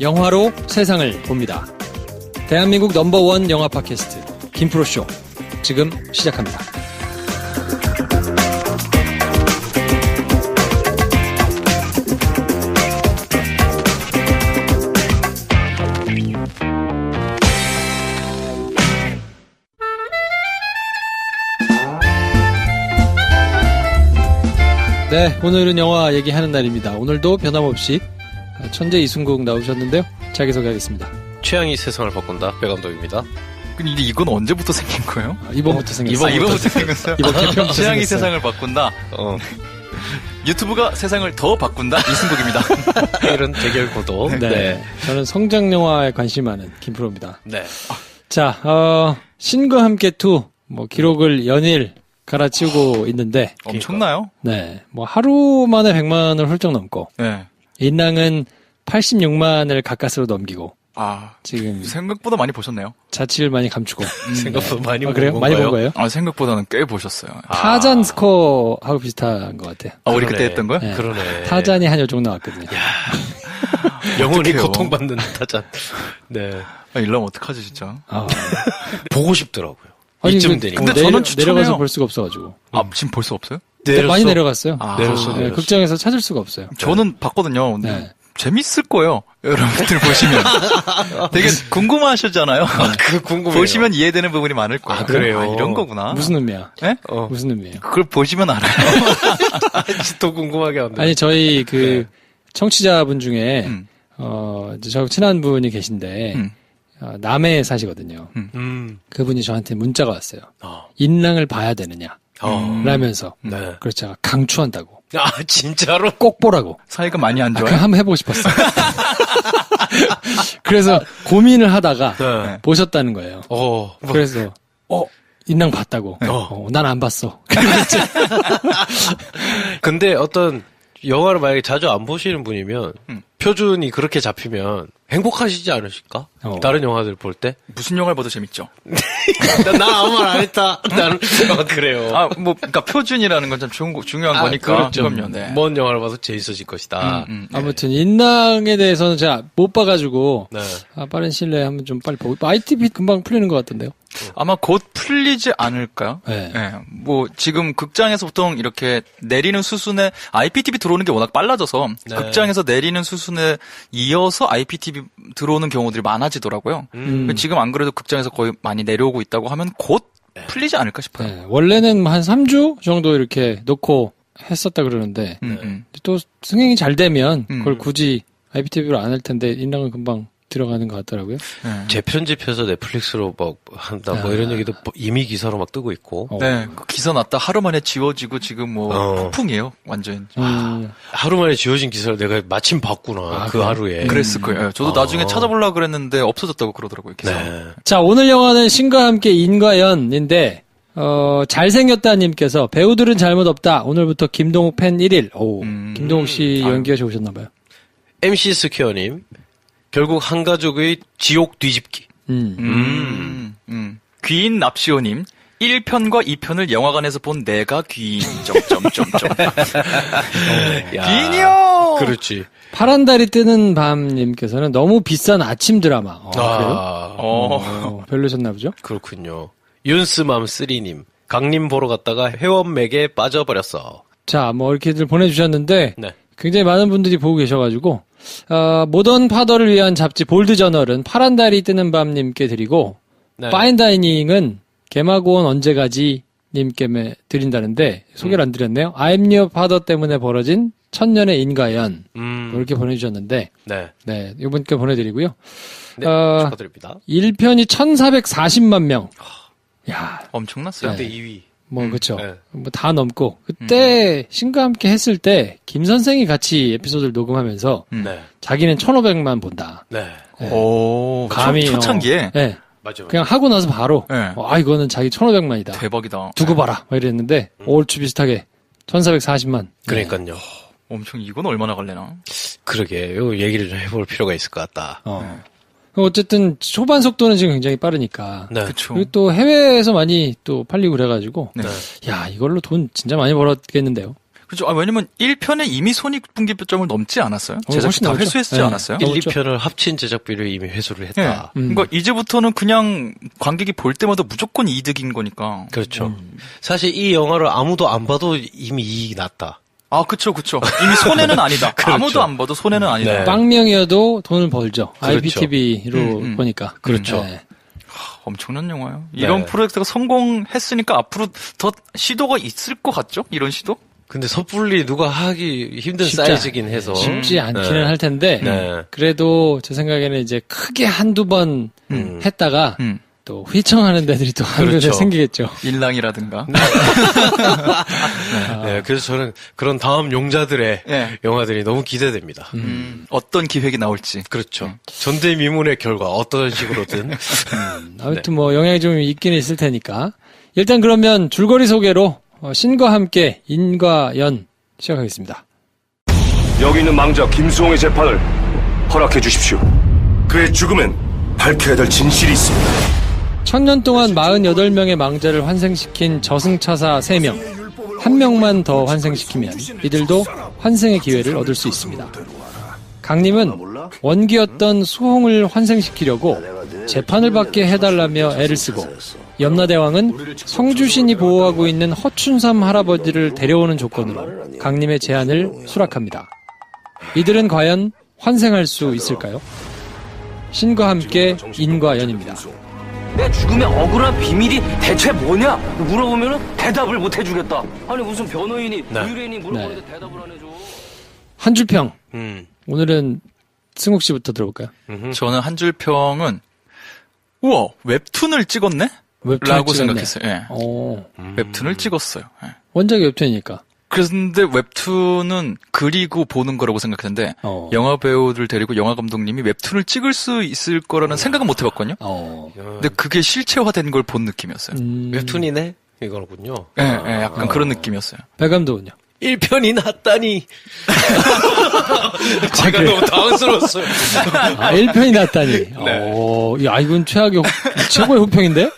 영화로 세상을 봅니다. 대한민국 넘버원 영화 팟캐스트 김프로쇼 지금 시작합니다. 네, 오늘은 영화 얘기하는 날입니다. 오늘도 변함없이 천재 이순국 나오셨는데요. 자기소개하겠습니다. 취향이 세상을 바꾼다. 배감독입니다. 근데 이건 언제부터 생긴 거예요? 이번부터 생겼어요. 이번부터 생겼어요? 이번 개편부터 취향이 생겼어요. 세상을 바꾼다. 유튜브가 세상을 더 바꾼다. 이승국입니다. 이런 대결 구도. 네. 저는 성장 영화에 관심 많은 김프로입니다. 네. 자, 신과 함께 2, 기록을 연일 갈아치우고 있는데. 엄청나요? 네. 하루 만에 100만을 훌쩍 넘고. 네. 인랑은 86만을 가까스로 넘기고. 지금. 생각보다 많이 보셨네요. 자취를 많이 감추고. 생각보다 많이 본 그래요? 많이 본 거예요? 생각보다는 꽤 보셨어요. 타잔 스코어하고 비슷한 것 같아요. 우리 그때 했던 거요? 네. 그러네. 타잔이 한 요정 나왔거든요. 영원히 어떡해요? 고통받는 타잔. 네. 이러면 어떡하지, 진짜. 보고 싶더라고요. 아니, 이쯤 되니까. 근데 저는 추천해요. 내려가서 볼 수가 없어가지고. 지금 볼 수 없어요? 많이 내려갔어요. 내렸어. 네, 극장에서 찾을 수가 없어요. 저는 봤거든요. 근데 네. 재밌을 거예요. 여러분들 보시면. 되게 궁금하셨잖아요. 그 궁금해요. 보시면 이해되는 부분이 많을 거예요. 그래요? 이런 거구나. 무슨 의미야? 네? 무슨 의미예요? 그걸 보시면 알아요. 더 궁금하게 한다. 아니, 저희 청취자분 중에, 음. 이제 저 친한 분이 계신데, 남해에 사시거든요. 그분이 저한테 문자가 왔어요. 인랑을 봐야 되느냐. 라면서. 네. 그래서 제가 강추한다고. 진짜로? 꼭 보라고. 사이가 많이 안 그냥 좋아요? 한번 해보고 싶었어. 그래서 고민을 하다가 네. 보셨다는 거예요. 그래서, 인랑 봤다고. 난 안 봤어. 근데 어떤 영화를 만약에 자주 안 보시는 분이면 표준이 그렇게 잡히면 행복하시지 않으실까? 다른 영화들 볼 때? 무슨 영화를 봐도 재밌죠. 난 아무 말 안 했다. 나는 그래요. 그러니까 표준이라는 건 참 중요한 거니까. 그렇죠. 그럼요, 네. 먼 영화를 봐도 재밌어질 것이다. 아무튼 인랑에 대해서는 제가 못 봐가지고 네. 빠른 시일 내에 한번 좀 빨리 보고 ITV 금방 풀리는 것 같던데요. 아마 곧 풀리지 않을까요? 네. 네. 지금 극장에서 보통 이렇게 내리는 수순에 IPTV 들어오는 게 워낙 빨라져서 네. 극장에서 내리는 수순에 이어서 IPTV 들어오는 경우들이 많아지더라고요. 지금 안 그래도 극장에서 거의 많이 내려오고 있다고 하면 곧 풀리지 않을까 싶어요. 네. 원래는 한 3주 정도 이렇게 놓고 했었다 그러는데 또 승행이 잘 되면 그걸 굳이 IPTV로 안 할 텐데 인랑은 금방 들어가는 것 같더라고요. 재편집해서 넷플릭스로 한다 이런 얘기도 이미 기사로 막 뜨고 있고. 네, 그 기사 났다 하루 만에 지워지고 지금 폭풍이에요, 완전. 하루 만에 지워진 기사를 내가 마침 봤구나. 그 하루에. 그랬을 거예요. 저도 나중에 찾아보려고 그랬는데 없어졌다고 그러더라고요, 기사. 네. 자, 오늘 영화는 신과 함께 인과연인데 잘생겼다님께서 배우들은 잘못 없다. 오늘부터 김동욱 팬 1일. 김동욱 씨 연기가 좋으셨나봐요. MC 스퀘어님. 결국 한 가족의 지옥 뒤집기. 귀인 납시오님. 1편과 2편을 영화관에서 본 내가 귀인. 귀인이요! 그렇지. 파란달이 뜨는 밤님께서는 너무 비싼 아침 드라마. 그래요? 별로셨나 보죠? 그렇군요. 윤스맘3님. 강림 보러 갔다가 회원맥에 빠져버렸어. 자, 이렇게들 보내주셨는데, 네. 굉장히 많은 분들이 보고 계셔가지고, 모던 파더를 위한 잡지 볼드 저널은 파란 달이 뜨는 밤님께 드리고, 네. 파인다이닝은 개마고원 언제 가지 님께 드린다는데, 소개를 안 드렸네요. I'm your father 때문에 벌어진 천년의 인과연. 이렇게 보내주셨는데, 네. 이분께 보내드리고요. 네, 축하드립니다. 1편이 1440만 명. 야, 엄청났어요. 그때 2위. 그쵸. 네. 다 넘고. 그때, 신과 함께 했을 때, 김 선생이 같이 에피소드를 녹음하면서, 네. 자기는 1500만 본다. 네. 오, 감히, 초창기에? 네. 맞아. 그냥 하고 나서 바로, 네. 이거는 자기 1500만이다. 대박이다. 두고 봐라. 막 이랬는데, 얼추 비슷하게, 1440만. 그러니까요. 엄청, 이건 얼마나 갈래나? 그러게, 요 얘기를 좀 해볼 필요가 있을 것 같다. 어쨌든 초반 속도는 지금 굉장히 빠르니까. 네. 그쵸. 그리고 또 해외에서 많이 또 팔리고 그래가지고. 네. 야, 이걸로 돈 진짜 많이 벌었겠는데요. 그죠. 왜냐면 1편에 이미 손익분기점을 넘지 않았어요? 제작비 훨씬 다 넘었죠. 회수했지 네. 않았어요? 1, 그렇죠. 2편을 합친 제작비를 이미 회수를 네. 했다. 그러니까 이제부터는 그냥 관객이 볼 때마다 무조건 이득인 거니까. 그렇죠. 사실 이 영화를 아무도 안 봐도 이미 이익이 났다. 아, 그쵸. 이미 손해는 아니다. 그렇죠. 아무도 안 봐도 손해는 아니다. 네. 빵명이어도 돈을 벌죠. 그렇죠. IPTV로 보니까. 그렇죠. 네. 엄청난 영화예요. 네. 이런 프로젝트가 성공했으니까 앞으로 더 시도가 있을 것 같죠? 이런 시도? 근데 섣불리 누가 하기 힘든 쉽지 사이즈긴 해서. 쉽지 않기는 네. 할 텐데. 네. 그래도 제 생각에는 이제 크게 한두 번 했다가 또 휘청하는 데들이 또 한두 개 그렇죠. 생기겠죠. 일랑이라든가. 네, 그래서 저는 그런 다음 용자들의 네. 영화들이 너무 기대됩니다. 어떤 기획이 나올지. 그렇죠. 전대미문의 결과 어떤 식으로든. 아무튼 뭐 영향이 좀 있기는 있을 테니까. 일단 그러면 줄거리 소개로 신과 함께 인과 연 시작하겠습니다. 여기 있는 망자 김수홍의 재판을 허락해 주십시오. 그의 죽음엔 밝혀야 될 진실이 있습니다. 1000년 동안 48명의 망자를 환생시킨 저승차사 3명. 한 명만 더 환생시키면 이들도 환생의 기회를 얻을 수 있습니다. 강림은 원기였던 수홍을 환생시키려고 재판을 받게 해달라며 애를 쓰고, 염라대왕은 성주신이 보호하고 있는 허춘삼 할아버지를 데려오는 조건으로 강림의 제안을 수락합니다. 이들은 과연 환생할 수 있을까요? 신과 함께 인과 연입니다. 내 죽음의 억울한 비밀이 대체 뭐냐? 물어보면 대답을 못 해주겠다. 아니 무슨 변호인이 네. 의뢰인이 물어보는데 대답을 안 해줘. 한 줄평. 음. 오늘은 승욱 씨부터 들어볼까요? 저는 한 줄 평은 우와 웹툰을 찍었네? 웹툰을 라고 찍었네. 생각했어요. 예. 오, 웹툰을 찍었어요. 예. 원작이 웹툰이니까. 그런데 웹툰은 그리고 보는 거라고 생각했는데 영화 배우들 데리고 영화 감독님이 웹툰을 찍을 수 있을 거라는 생각은 못 해봤거든요. 근데 그게 실체화된 걸 본 느낌이었어요. 웹툰이네? 이거군요. 예, 약간 그런 느낌이었어요. 배 감독은요? 1편이 났다니. 제가 너무 당황스러웠어요. 1편이 났다니. 야, 이건 최고의 호평인데?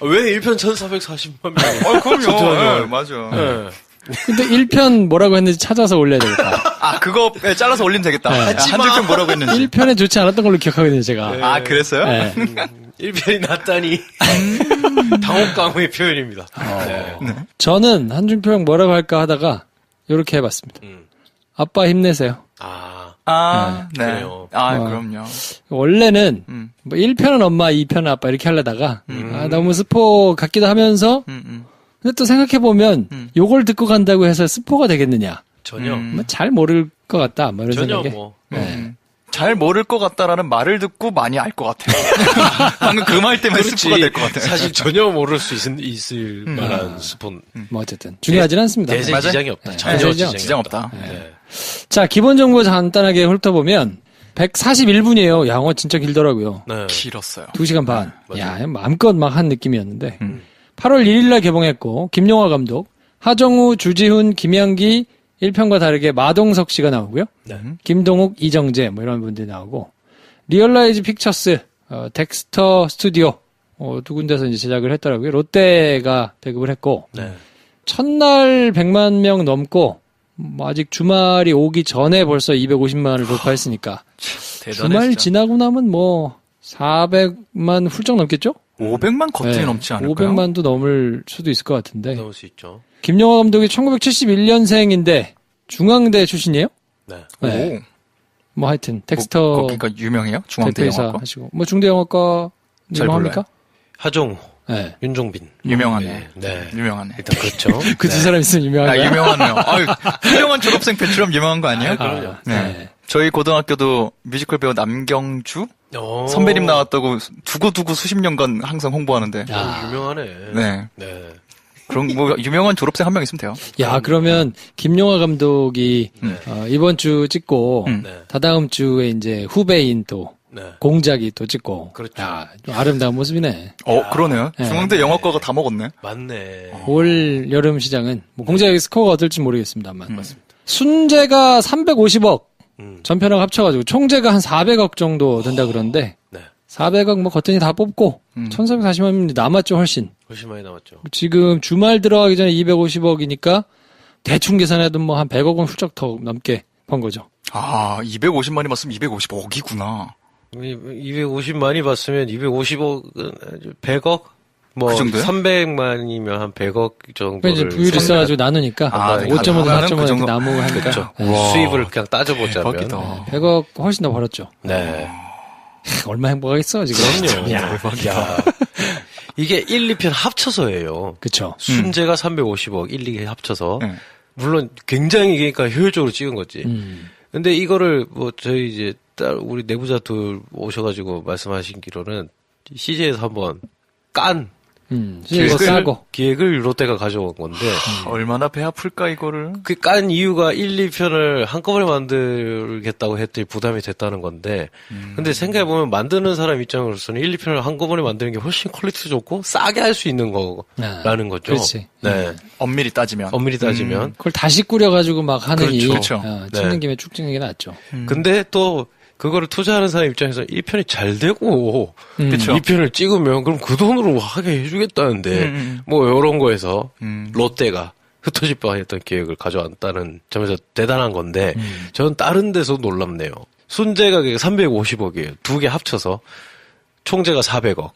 왜 1편 1440만 명? 그럼요. 맞아. 네. 근데 1편 뭐라고 했는지 찾아서 올려야 되겠다. 아, 그거 잘라서 올리면 되겠다. 한 줄평 뭐라고 했는지. 1편에 좋지 않았던 걸로 기억하거든요, 제가. 아, 그랬어요? 네. 1편이 났다니. 당혹감의 표현입니다. 네. 저는 한준평 뭐라고 할까 하다가 이렇게 해봤습니다. 아빠 힘내세요. 네. 그래요. 그럼요. 원래는 뭐 1편은 엄마, 2편은 아빠 이렇게 하려다가 너무 스포 같기도 하면서 근데 또 생각해보면 요걸 듣고 간다고 해서 스포가 되겠느냐. 전혀. 뭐 잘 모를 것 같다. 뭐 이런 전혀 생각에. 뭐. 잘 모를 것 같다라는 말을 듣고 많이 알 것 같아요. 방금 그 말 때문에 스포가 될 것 같아요. 사실 전혀 모를 수 있을 만한 스폰. 뭐 어쨌든 중요하진 않습니다. 대세 맞아요? 지장이 없다. 네. 전혀 지장 지장 없다. 네. 자, 기본 정보 간단하게 훑어보면 141분이에요. 영화 진짜 길더라고요. 네. 길었어요. 2시간 반. 맞아요. 야, 마음껏 막 한 느낌이었는데 8월 1일날 개봉했고 김용화 감독, 하정우, 주지훈, 김양기 1편과 다르게 마동석 씨가 나오고요. 김동욱, 이정재 뭐 이런 분들이 나오고 리얼라이즈 픽처스, 덱스터 스튜디오 두 군데서 이제 제작을 했더라고요. 롯데가 배급을 했고 네. 첫날 100만 명 넘고 뭐 아직 주말이 오기 전에 벌써 250만 원을 돌파했으니까 주말 지나고 나면 뭐 400만 훌쩍 넘겠죠? 500만 거뜬히 넘지 않을까요? 500만도 넘을 수도 있을 것 같은데. 넣을 수 있죠. 김영하 감독이 1971년생인데 중앙대 출신이에요? 네. 네. 오. 뭐 하여튼 텍스터 거기가 유명해요? 중앙대 대표이사 영화과? 하시고 뭐 중대 영화과 잘 유명합니까? 하정우, 네. 윤종빈. 유명하네. 네. 유명하네. 일단 그렇죠. 그 두 사람 있으면 유명한 거야? 유명하네요. 훌륭한 졸업생 배추럼 유명한 거 아니에요? 그럼요. 네. 저희 고등학교도 뮤지컬 배우 남경주 오. 선배님 나왔다고 두고두고 수십 년간 항상 홍보하는데. 유명하네. 네. 네. 그런 뭐 유명한 졸업생 한 명 있으면 돼요. 야, 그러면 김용하 감독이 이번 주 찍고 네. 다다음 주에 이제 후배인 또 네. 공작이 또 찍고. 그렇죠. 야, 좀 아름다운 모습이네. 그러네요. 네. 중앙대 영화과가 다 먹었네. 맞네. 올 여름 시장은 뭐 공작의 스코어가 어떨지 모르겠습니다만. 맞습니다. 순재가 350억 전편하고 합쳐가지고 총재가 한 400억 정도 된다 그러는데 네. 400억 뭐 겉더니 다 뽑고 1440만 남았죠, 훨씬. 훨씬 많이 남았죠. 지금 주말 들어가기 전에 250억이니까 대충 계산해도 뭐 한 100억 원 훌쩍 더 넘게 번 거죠. 아, 250만이 맞으면 250억이구나. 250만이 봤으면 250억은 100억? 뭐 그 정도요? 300만이면 한 100억 정도를 이제 부율이 있어가지고 나누니까 아, 5.5도 나누면 4.5 그 이렇게 정도. 나누고 하니까 그렇죠. 네. 수입을 그냥 따져보자면. 대박이다. 100억 훨씬 더 벌었죠. 네. 얼마나 행복하겠어 지금. 그럼요. 야, 이게 1, 2편 합쳐서예요. 그쵸. 순재가 350억, 1, 2개 합쳐서. 네. 물론 굉장히 그러니까 효율적으로 찍은 거지. 근데 이거를 뭐 저희 이제 우리 내부자들 오셔가지고 말씀하신기로는 CJ에서 한번 이거 싸고. 기획을 롯데가 가져온 건데 얼마나 배 아플까, 이거를. 그 깐 이유가 1, 2편을 한꺼번에 만들겠다고 했더니 부담이 됐다는 건데 근데 생각해보면 만드는 사람 입장으로서는 1, 2편을 한꺼번에 만드는 게 훨씬 퀄리티 좋고 싸게 할 수 있는 거라는 거죠. 그렇지. 네. 엄밀히 따지면. 엄밀히 따지면. 그걸 다시 꾸려가지고 막 하느니 그렇죠. 찍는 네. 김에 쭉 찍는 게 낫죠. 근데 또 그거를 투자하는 사람 입장에서 1편이 잘 되고 그쵸. 2편을 찍으면 그럼 그 돈으로 하게 해주겠다는데 뭐 이런 거에서 롯데가 흩어질 뻔했던 기획을 가져왔다는 점에서 대단한 건데 저는 다른 데서 놀랍네요. 순재가 350억이에요. 두 개 합쳐서 총재가 400억.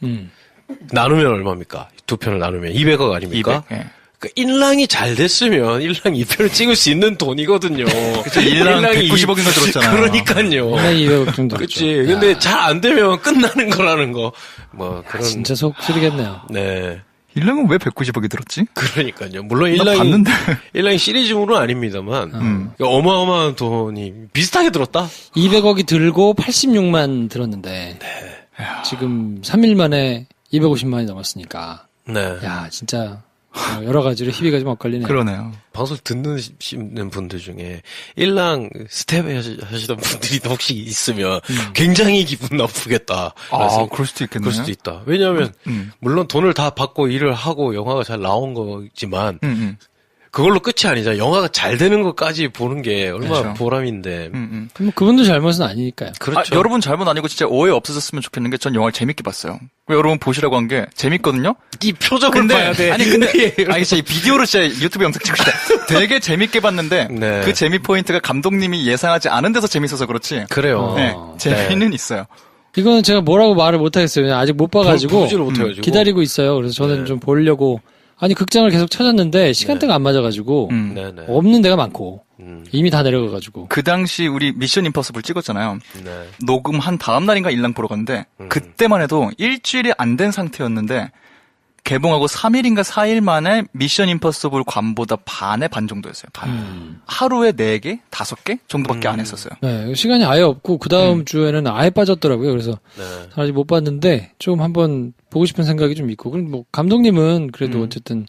나누면 얼마입니까? 두 편을 나누면 200억 아닙니까? 200, 예. 그 일랑이 잘 됐으면 일랑 2편을 찍을 수 있는 돈이거든요. 그쵸, 일랑 190억인가 들었잖아요. 그러니까요. 200억 정도. 그치. 근데 잘 안 되면 끝나는 거라는 거. 뭐 그런. 진짜 속 쓰리겠네요. 네. 일랑은 왜 190억이 들었지? 그러니까요. 물론 나 일랑이 봤는데. 일랑이 시리즈물은 아닙니다만 어마어마한 돈이 비슷하게 들었다. 200억이 들고 86만 들었는데 지금 3일 만에 250만이 넘었으니까 네. 야 진짜 여러 가지로 희비가 좀 엇갈리네요. 그러네요. 방송 듣는 분들 중에 일랑 스텝 하시던 분들이 혹시 있으면 굉장히 기분 나쁘겠다. 아, 그럴 수도 있겠네요. 그럴 수도 있다. 왜냐하면 물론 돈을 다 받고 일을 하고 영화가 잘 나온 거지만 그걸로 끝이 아니잖아. 영화가 잘 되는 것까지 보는 게 얼마나 그렇죠. 보람인데. 뭐 그분도 잘못은 아니니까요. 그렇죠. 아, 여러분 잘못 아니고 진짜 오해 없어졌으면 좋겠는 게 전 영화를 재밌게 봤어요. 여러분 보시라고 한 게 재밌거든요. 이 표정을 근데 봐야 돼. 아니 근데 아니 진짜 이 비디오로 진짜 유튜브 영상 찍고 싶다. 되게 재밌게 봤는데 네. 그 재미 포인트가 감독님이 예상하지 않은 데서 재밌어서 그렇지. 그래요. 네, 재미는 있어요. 이거는 제가 뭐라고 말을 못하겠어요. 그냥 아직 못 봐가지고 보지를 못해가지고. 기다리고 있어요. 그래서 저는 네. 좀 보려고 아니 극장을 계속 찾았는데 시간대가 안 맞아가지고 네네. 없는 데가 많고 이미 다 내려가가지고 그 당시 우리 미션 임퍼서블 찍었잖아요. 네. 녹음한 다음 날인가 일랑 보러 갔는데 그때만 해도 일주일이 안 된 상태였는데 개봉하고 3일인가 4일 만에 미션 임퍼서블 관보다 반의 반 정도였어요. 반. 하루에 4개, 5개 정도밖에 안 했었어요. 네, 시간이 아예 없고 그 다음 주에는 아예 빠졌더라고요. 그래서 네. 아직 못 봤는데 좀 한번 보고 싶은 생각이 좀 있고 그럼 뭐 감독님은 그래도 어쨌든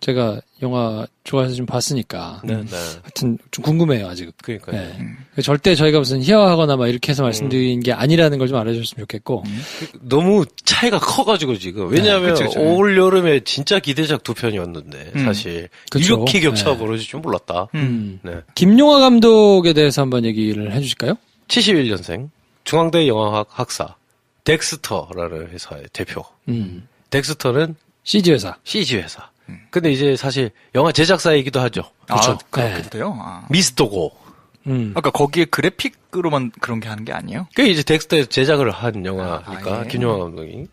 제가 영화 좋아해서 좀 봤으니까 네. 하여튼 좀 궁금해요 아직. 그러니까요. 네. 절대 저희가 무슨 희화하거나 막 이렇게 해서 말씀드린 게 아니라는 걸 좀 알아주셨으면 좋겠고. 너무 차이가 커가지고 지금. 왜냐하면 그쵸, 그쵸. 올 여름에 진짜 기대작 2편이었는데 사실 그쵸. 이렇게 격차가 네. 벌어질 줄 몰랐다. 네. 김용화 감독에 대해서 한번 얘기를 해주실까요? 71년생 중앙대 영화학 학사 덱스터라는 회사의 대표. 덱스터는 CG 회사. CG 회사. 근데 이제 사실 영화 제작사이기도 하죠. 아, 그렇게 네. 돼요? 아. 미스터고. 아까 거기에 그래픽으로만 그런 게 하는 게 아니에요? 그게 이제 덱스터에서 제작을 한 영화니까 예. 김용화 감독이.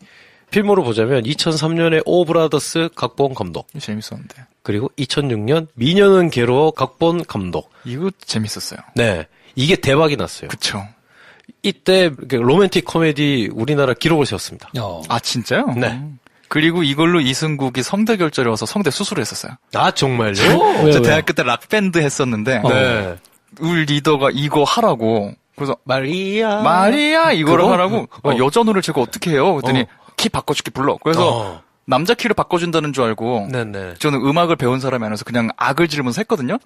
필모로 보자면 2003년에 오브라더스 각본 감독. 재밌었는데. 그리고 2006년 미녀는 괴로워 각본 감독. 이거 재밌었어요. 네. 이게 대박이 났어요. 그쵸. 이때 로맨틱 코미디 우리나라 기록을 세웠습니다. 아, 진짜요? 네. 그리고 이걸로 이승국이 성대 결절이 와서 성대 수술을 했었어요. 아, 정말요? 왜요? 저 대학교 때 락밴드 했었는데, 네. 우리 리더가 이거 하라고. 그래서, 마리아 이거를 그거? 하라고. 여자 노래를 제가 어떻게 해요? 그랬더니, 키 바꿔줄게 불러. 그래서, 남자 키를 바꿔준다는 줄 알고, 네네. 저는 음악을 배운 사람이 아니라서 그냥 악을 지르면서 했거든요.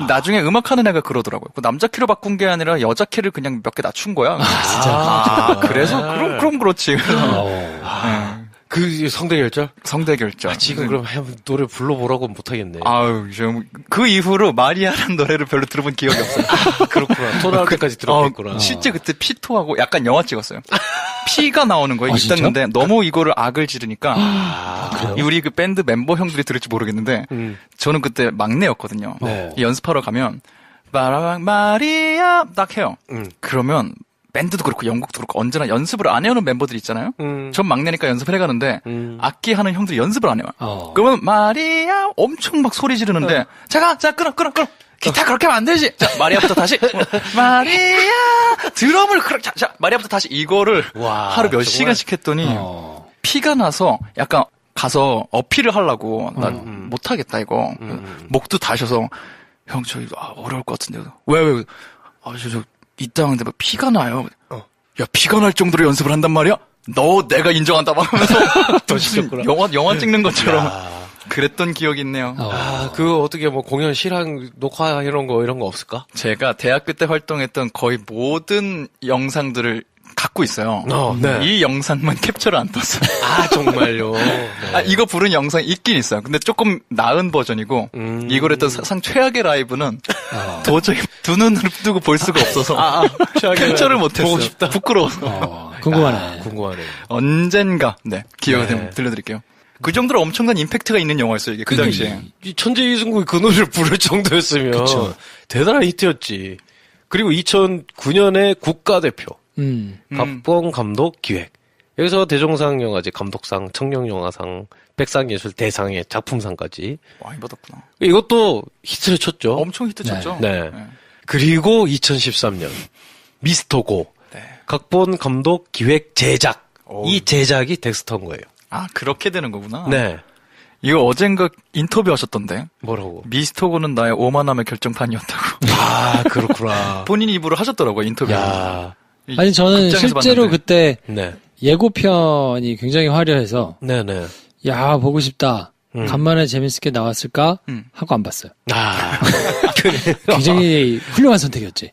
나중에 음악하는 애가 그러더라고요. 그 남자 키로 바꾼 게 아니라 여자 키를 그냥 몇 개 낮춘 거야. 진짜. 그래서 그럼 그렇지. 그래서, 그 성대결절? 성대결절. 지금 그럼 한번 노래 불러보라고 못하겠네. 아유, 그 이후로 마리아라는 노래를 별로 들어본 기억이 없어요. 그렇구나. 토 나올 때까지 들었겠구나. 실제 그때 피토하고 약간 영화 찍었어요. 피가 나오는 거예요. 있었는데 너무 이거를 악을 지르니까 우리 그 밴드 멤버 형들이 들을지 모르겠는데 저는 그때 막내였거든요. 네. 연습하러 가면 마라방 마리아 딱 해요. 그러면 밴드도 그렇고 영국도 그렇고 언제나 연습을 안 해오는 멤버들이 있잖아요. 전 막내니까 연습을 해가는데 악기 하는 형들이 연습을 안 해요. 그러면 마리아 엄청 막 소리 지르는데 자 끊어. 기타 그렇게 하면 안 되지. 자 마리아부터 다시 마리아 드럼을 자 마리아부터 다시 이거를 하루 몇 시간씩 했더니 피가 나서 약간 가서 어필을 하려고 난 못하겠다 이거 목도 다셔서 형 저희 어려울 것 같은데 왜 저 이따 막 피가 나요. 야 피가 날 정도로 연습을 한단 말이야? 너 내가 인정한다 막 하면서 무슨 영화 찍는 것처럼 그랬던 기억이 있네요. 그거 어떻게 뭐 공연 실황 녹화 이런 거 없을까? 제가 대학교 때 활동했던 거의 모든 영상들을 갖고 있어요. 네. 이 영상만 캡처를 안 떴어요. 정말요? 네. 이거 부른 영상이 있긴 있어요. 근데 조금 나은 버전이고 이걸 했던 사상 최악의 라이브는 도저히 두 눈으로 뜨고 볼 수가 없어서 캡처를 못했어요. 보고 싶다. 부끄러워서. 궁금하네. 궁금하네. 언젠가 기회가 되면 들려드릴게요. 그 정도로 엄청난 임팩트가 있는 영화였어요. 이게 그 당시에. 이 천재 이승국이 그 노래를 부를 정도였으면 그쵸. 대단한 히트였지. 그리고 2009년에 국가대표 각본, 감독, 기획. 여기서 대종상 영화제 감독상, 청룡영화상, 백상예술대상의 작품상까지. 많이 받았구나. 이것도 히트를 쳤죠. 엄청 히트 쳤죠. 네. 그리고 2013년 미스터고 네. 각본, 감독, 기획, 제작. 이 제작이 덱스터인 거예요. 그렇게 되는 거구나. 네. 이거 어젠가 인터뷰 하셨던데. 뭐라고? 미스터고는 나의 오만함의 결정판이었다고. 그렇구나. 본인 입으로 하셨더라고요, 인터뷰. 야. 아니 저는 실제로 봤는데. 그때 네. 예고편이 굉장히 화려해서 네네. 야 보고 싶다. 간만에 재밌게 나왔을까 하고 안 봤어요. 그래. 굉장히 훌륭한 선택이었지.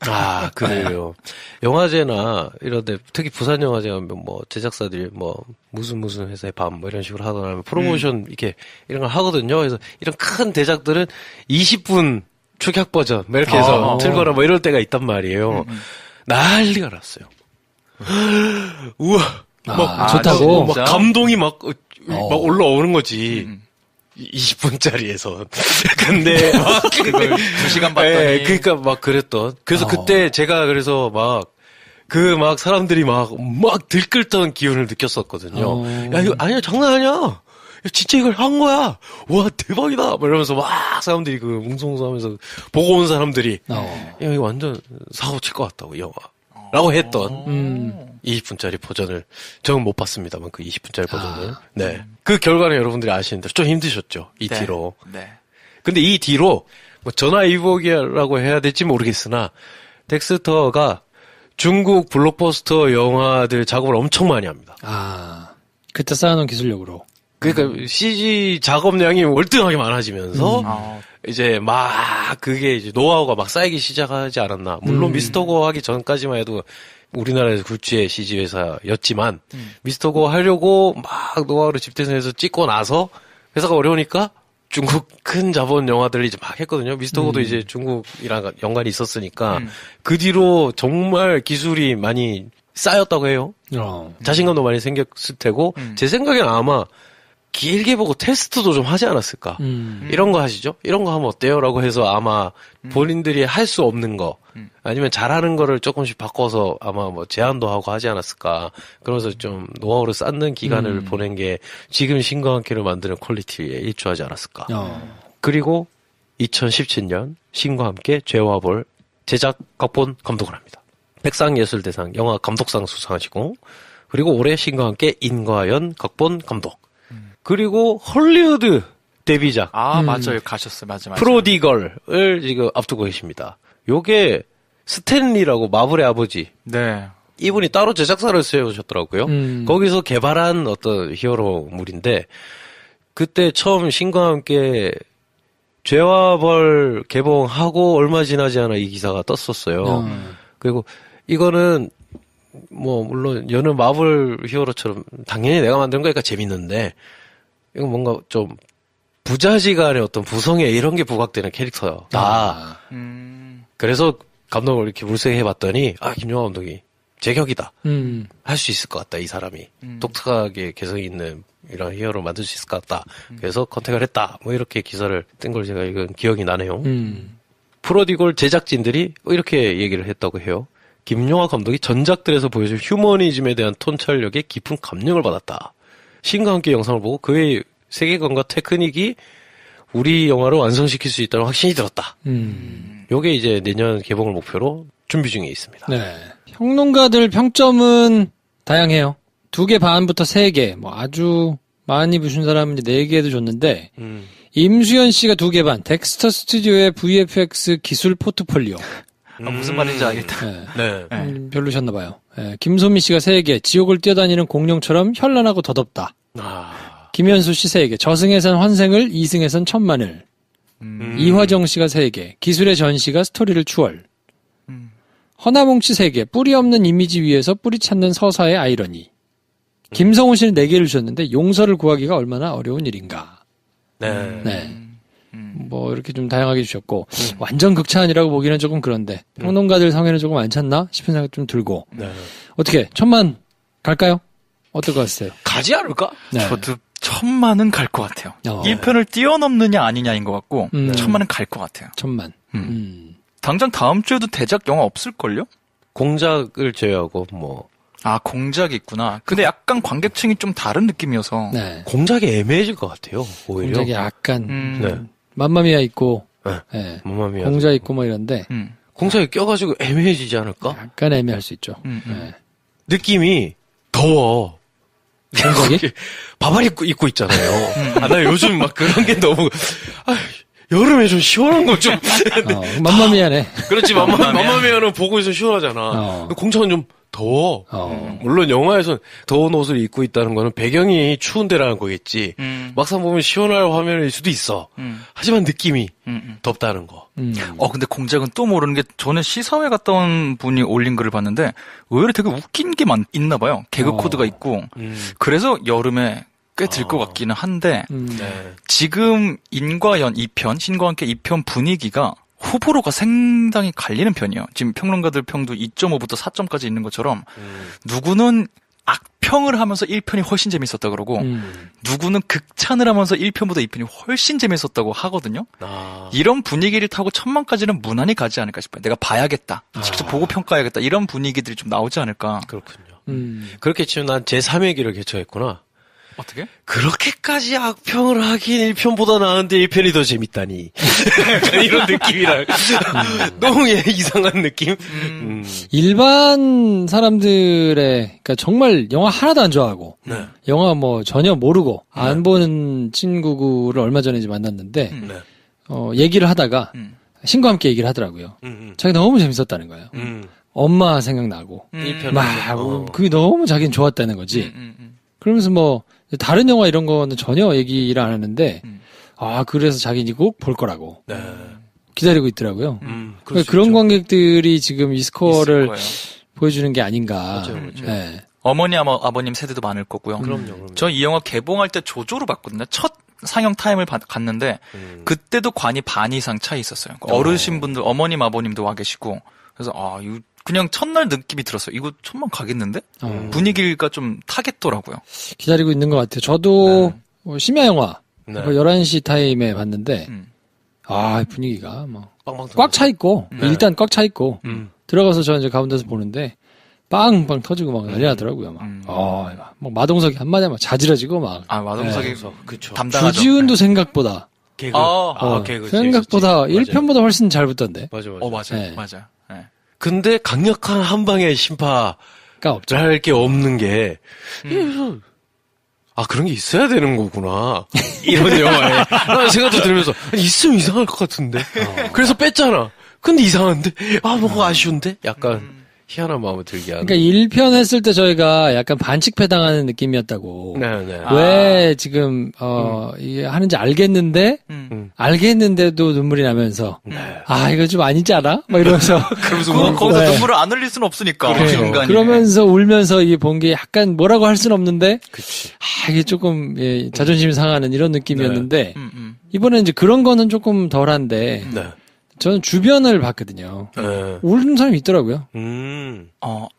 그래요. 영화제나 이런데 특히 부산 영화제 가면 뭐 제작사들이 뭐 무슨 회사의 밤 뭐 이런 식으로 하거나 프로모션 이렇게 이런 걸 하거든요. 그래서 이런 큰 대작들은 20분 축약 버전 뭐 이렇게 해서 틀거나 뭐 이럴 때가 있단 말이에요. 난리가 났어요. 우와. 막 좋다고. 막 감동이 막 올라오는 거지. 20분짜리에서. 근데 막 그걸 2시간 봤더니. 네, 그러니까 막 그랬던. 그래서 그때 제가 그래서 막 사람들이 막 들끓던 기운을 느꼈었거든요. 야, 이거 아니야, 장난 아니야. 야, 진짜 이걸 한 거야. 와, 대박이다. 막 이러면서 막 사람들이 그 웅성웅성하면서 보고 온 사람들이 야, 이거 완전 사고 칠 것 같다고, 이 영화. 라고 했던 20분짜리 버전을 저는 못 봤습니다만 그 20분짜리 버전을. 네. 그 결과는 여러분들이 아시는데 좀 힘드셨죠. 이 뒤로. 네. 근데 이 뒤로 뭐 전화위복이라고 해야 될지 모르겠으나 덱스터가 중국 블록버스터 영화들 작업을 엄청 많이 합니다. 그때 쌓아놓은 기술력으로. 그러니까 CG 작업량이 월등하게 많아지면서 이제 막 그게 이제 노하우가 막 쌓이기 시작하지 않았나. 물론 미스터고 하기 전까지만 해도 우리나라에서 굴지의 CG 회사였지만 미스터고 하려고 막 노하우를 집대성해서 찍고 나서 회사가 어려우니까 중국 큰 자본 영화들을 이제 막 했거든요. 미스터고도 이제 중국이랑 연관이 있었으니까 그 뒤로 정말 기술이 많이 쌓였다고 해요. 자신감도 많이 생겼을 테고 제 생각엔 아마 길게 보고 테스트도 좀 하지 않았을까. 이런 거 하시죠? 이런 거 하면 어때요? 라고 해서 아마 본인들이 할 수 없는 거 아니면 잘하는 거를 조금씩 바꿔서 아마 뭐 제안도 하고 하지 않았을까. 그러면서 좀 노하우를 쌓는 기간을 보낸 게 지금 신과 함께를 만드는 퀄리티에 일조하지 않았을까. 그리고 2017년 신과 함께 죄와 벌 제작, 각본, 감독을 합니다. 백상예술대상 영화 감독상 수상하시고 그리고 올해 신과 함께 인과연 각본, 감독 그리고 헐리우드 데뷔작 맞아요. 가셨어요. 맞아요. 프로디걸을 지금 앞두고 계십니다. 요게 스탠리라고 마블의 아버지. 네. 이분이 따로 제작사를 세우셨더라고요. 거기서 개발한 어떤 히어로물인데 그때 처음 신과 함께 죄와 벌 개봉하고 얼마 지나지 않아 이 기사가 떴었어요. 그리고 이거는 뭐 물론 여느 마블 히어로처럼 당연히 내가 만든 거니까 재밌는데 이건 뭔가 좀 부자지간의 어떤 부성애 이런 게 부각되는 캐릭터다. 그래서 감독을 이렇게 물색해봤더니 김영하 감독이 제격이다. 할 수 있을 것 같다. 이 사람이 독특하게 개성이 있는 이런 히어로 만들 수 있을 것 같다. 그래서 컨택을 했다. 뭐 이렇게 기사를 뜬 걸 제가 읽은 기억이 나네요. 프로디골 제작진들이 이렇게 얘기를 했다고 해요. 김용하 감독이 전작들에서 보여준 휴머니즘에 대한 톤찰력에 깊은 감명을 받았다. 신과 함께 영상을 보고 그의 세계관과 테크닉이 우리 영화를 완성시킬 수 있다는 확신이 들었다. 요게 이제 내년 개봉을 목표로 준비 중에 있습니다. 네. 평론가들 평점은 다양해요. 2개 반부터 3개, 뭐 아주 많이 보신 사람은 이제 4개도 줬는데, 임수연 씨가 2개 반, 덱스터 스튜디오의 VFX 기술 포트폴리오. 무슨 말인지 알겠다. 네. 별로셨나봐요. 네. 김소미 씨가 3개, 지옥을 뛰어다니는 공룡처럼 현란하고 더덥다. 김현수 씨 3개, 저승에선 환생을, 이승에선 천만을. 이화정 씨가 3개, 기술의 전시가 스토리를 추월. 허나몽 씨 3개, 뿌리 없는 이미지 위에서 뿌리 찾는 서사의 아이러니. 김성훈 씨는 4개를 주셨는데 용서를 구하기가 얼마나 어려운 일인가. 네. 뭐 이렇게 좀 다양하게 주셨고 완전 극찬이라고 보기는 조금 그런데 평론가들 성에는 조금 안 찼나 싶은 생각 좀 들고. 어떻게 1000만 갈까요? 어떨 것 같으세요? 가지 않을까? 네. 저도 1000만은 갈 것 같아요. 1편을 뛰어넘느냐 아니냐인 것 같고 1000만은 갈 것 같아요. 1000만. 당장 다음 주에도 대작 영화 없을걸요? 공작을 제외하고 뭐 공작이 있구나. 근데 약간 관객층이 좀 다른 느낌이어서. 네. 공작이 애매해질 것 같아요. 오히려. 공작이 약간 네. 맘마미아 있고, 네. 맘마미아. 공작 있고 뭐 이런데 공작이 껴가지고 애매해지지 않을까? 약간 애매할 수 있죠. 네. 느낌이 더워. 공작이? 바바리 입고 있잖아요. 나 요즘 막 그런 게 너무 여름에 좀 시원한 거 좀. 맘마미아네. 그렇지, 맘마미아는 보고 있으면 시원하잖아. 공작은 좀 더워. 물론 영화에선 더운 옷을 입고 있다는 거는 배경이 추운 데라는 거겠지. 막상 보면 시원할 화면일 수도 있어. 하지만 느낌이 덥다는 거. 근데 공작은 또 모르는 게 저는 시사회 갔다 온 분이 올린 글을 봤는데 의외로 되게 웃긴 게 있나 봐요. 개그 코드가 있고. 그래서 여름에 꽤 들 것 같기는 한데 지금 인과연 2편, 신과 함께 2편 분위기가 호불호가 상당히 갈리는 편이에요. 지금 평론가들 평도 2.5부터 4점까지 있는 것처럼 누구는 악평을 하면서 1편이 훨씬 재밌었다 그러고 누구는 극찬을 하면서 1편보다 2편이 훨씬 재밌었다고 하거든요. 이런 분위기를 타고 1000만까지는 무난히 가지 않을까 싶어요. 내가 봐야겠다. 직접 보고 평가해야겠다. 이런 분위기들이 좀 나오지 않을까. 그렇군요. 그렇게 치면 난 제3의 길을 개척했구나. 어떻게? 그렇게까지 악평을 하긴 1편보다 나은데 1편이 더 재밌다니. 약간 이런 느낌이랄. 너무 이상한 느낌? 일반 사람들의, 그러니까 정말 영화 하나도 안 좋아하고, 영화 뭐 전혀 모르고, 안 보는 친구를 얼마 전에 이제 만났는데, 얘기를 하다가, 신과 함께 얘기를 하더라고요. 자기 너무 재밌었다는 거예요. 엄마 생각나고, 그게 너무 자기는 좋았다는 거지. 그러면서 뭐, 다른 영화 이런 거는 전혀 얘기를 안 하는데, 그래서 자기는 이거 꼭 볼 거라고. 기다리고 있더라고요. 그러니까 그런 관객들이 지금 이 스코어를 보여주는 게 아닌가. 맞아요. 네. 어머니, 아버님 세대도 많을 거고요. 그럼요. 저 이 영화 개봉할 때 조조로 봤거든요. 첫 상영 타임을 갔는데, 그때도 관이 반 이상 차이 있었어요. 어르신분들, 어머님, 아버님도 와 계시고, 그래서, 이거 그냥 첫날 느낌이 들었어요. 이거 1000만 가겠는데? 분위기가 좀 타겠더라고요. 기다리고 있는 것 같아요. 저도 심야 영화 11시 타임에 봤는데 분위기가 꽉 차 있고 일단 꽉 차 있고 들어가서 저 이제 가운데서 보는데 빵빵 터지고 막 난리 나더라고요. 막 마동석이 한마디 막 자지러지고 막. 마동석이 그쵸. 담당하죠. 주지훈도 생각보다 개그. 개그. 생각보다 1편보다 훨씬 잘 붙던데. 맞아. 맞아. 네. 근데 강력한 한 방의 심파가 없죠. 할 게 없는 게, 그런 게 있어야 되는 거구나. 이런 영화에. 라는 생각도 들으면서, 있으면 이상할 것 같은데. 그래서 뺐잖아. 근데 이상한데? 뭔가 아쉬운데? 약간, 희한한 마음을 들게 하는. 그러니까 1편 했을 때 저희가 약간 반칙패당하는 느낌이었다고. 네. 왜 지금 이게 하는지 알겠는데도 눈물이 나면서 이거 좀 아니지 않아? 막 이러면서 그러면서 거기서 눈물을 안 흘릴 수는 없으니까. 그래요. 그러면서 울면서 이게 본 게 약간 뭐라고 할 수는 없는데 그치. 이게 조금 자존심이 상하는 이런 느낌이었는데 이번에 이제 그런 거는 조금 덜한데 네. 저는 주변을 봤거든요. 네. 우는 사람이 있더라고요.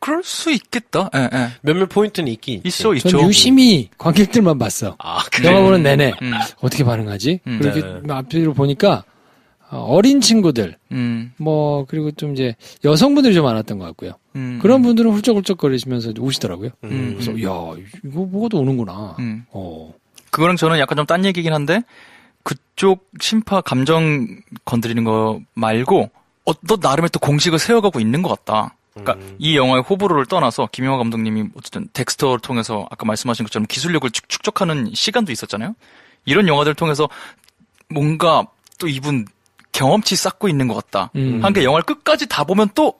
그럴 수 있겠다. 예. 몇몇 포인트는 있긴 있지. 있죠. 전 유심히 관객들만 봤어. 그래. 영화 보는 내내 어떻게 반응하지? 그렇게 앞뒤로 보니까 어린 친구들, 그리고 좀 이제 여성분들이 좀 많았던 것 같고요. 그런 분들은 훌쩍훌쩍거리시면서 우시더라고요. 그래서 야 이거 보고도 우는구나. 그거랑 저는 약간 좀 딴 얘기긴 한데 그쪽 심파 감정 건드리는 거 말고 너 나름의 또 공식을 세워가고 있는 것 같다. 그러니까 이 영화의 호불호를 떠나서 김영하 감독님이 어쨌든 덱스터를 통해서 아까 말씀하신 것처럼 기술력을 축적하는 시간도 있었잖아요. 이런 영화들을 통해서 뭔가 또 이분 경험치 쌓고 있는 것 같다. 한 게 영화를 끝까지 다 보면 또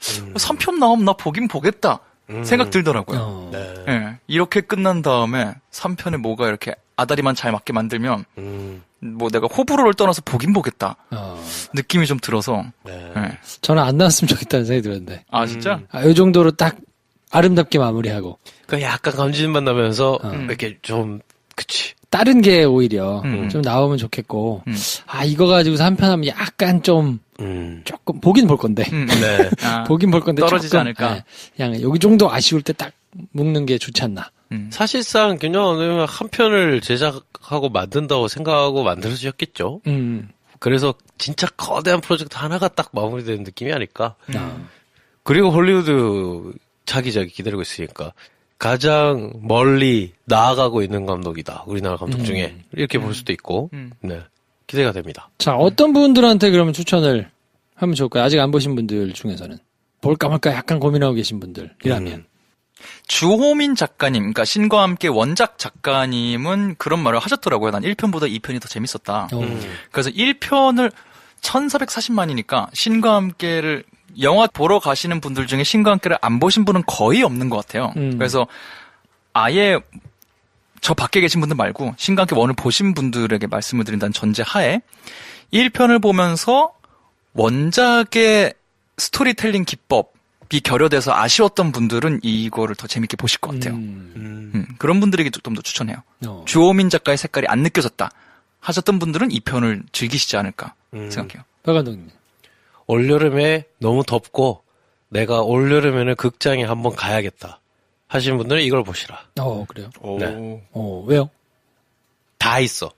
3편 나오면 나 보긴 보겠다 생각 들더라고요. 네. 이렇게 끝난 다음에 3편에 뭐가 이렇게 아다리만 잘 맞게 만들면 뭐 내가 호불호를 떠나서 보긴 보겠다 느낌이 좀 들어서 네. 저는 안 나왔으면 좋겠다는 생각이 들었는데 진짜? 이 정도로 딱 아름답게 마무리하고 그 약간 감질만 나면서 이렇게 좀 그치 다른 게 오히려 좀 나오면 좋겠고 이거 가지고서 한 편 하면 약간 좀 조금 보긴 볼 건데 네. 보긴 볼 건데 떨어지지 조금, 않을까? 그냥 여기 정도 아쉬울 때 딱 묶는 게 좋지 않나. 사실상 그냥 한 편을 제작하고 만든다고 생각하고 만들어주셨겠죠. 그래서 진짜 거대한 프로젝트 하나가 딱 마무리되는 느낌이 아닐까. 그리고 홀리우드 차기작이 기다리고 있으니까 가장 멀리 나아가고 있는 감독이다. 우리나라 감독 중에 이렇게 볼 수도 있고, 네 기대가 됩니다. 자, 어떤 분들한테 그러면 추천을 하면 좋을까요? 아직 안 보신 분들 중에서는 볼까 말까 약간 고민하고 계신 분들이라면. 주호민 작가님, 그러니까 신과 함께 원작 작가님은 그런 말을 하셨더라고요. 난 1편보다 2편이 더 재밌었다. 그래서 1편을 1440만이니까 신과 함께를 영화 보러 가시는 분들 중에 신과 함께를 안 보신 분은 거의 없는 것 같아요. 그래서 아예 저 밖에 계신 분들 말고 신과 함께 원을 보신 분들에게 말씀을 드린다는 전제 하에 1편을 보면서 원작의 스토리텔링 기법이 결여돼서 아쉬웠던 분들은 이거를 더 재밌게 보실 것 같아요. 그런 분들에게 좀 더 추천해요. 주호민 작가의 색깔이 안 느껴졌다 하셨던 분들은 2편을 즐기시지 않을까 생각해요. 박 감독님. 올여름에 너무 덥고 내가 올여름에는 극장에 한번 가야겠다 하시는 분들은 이걸 보시라. 그래요? 네. 왜요? 다 있어.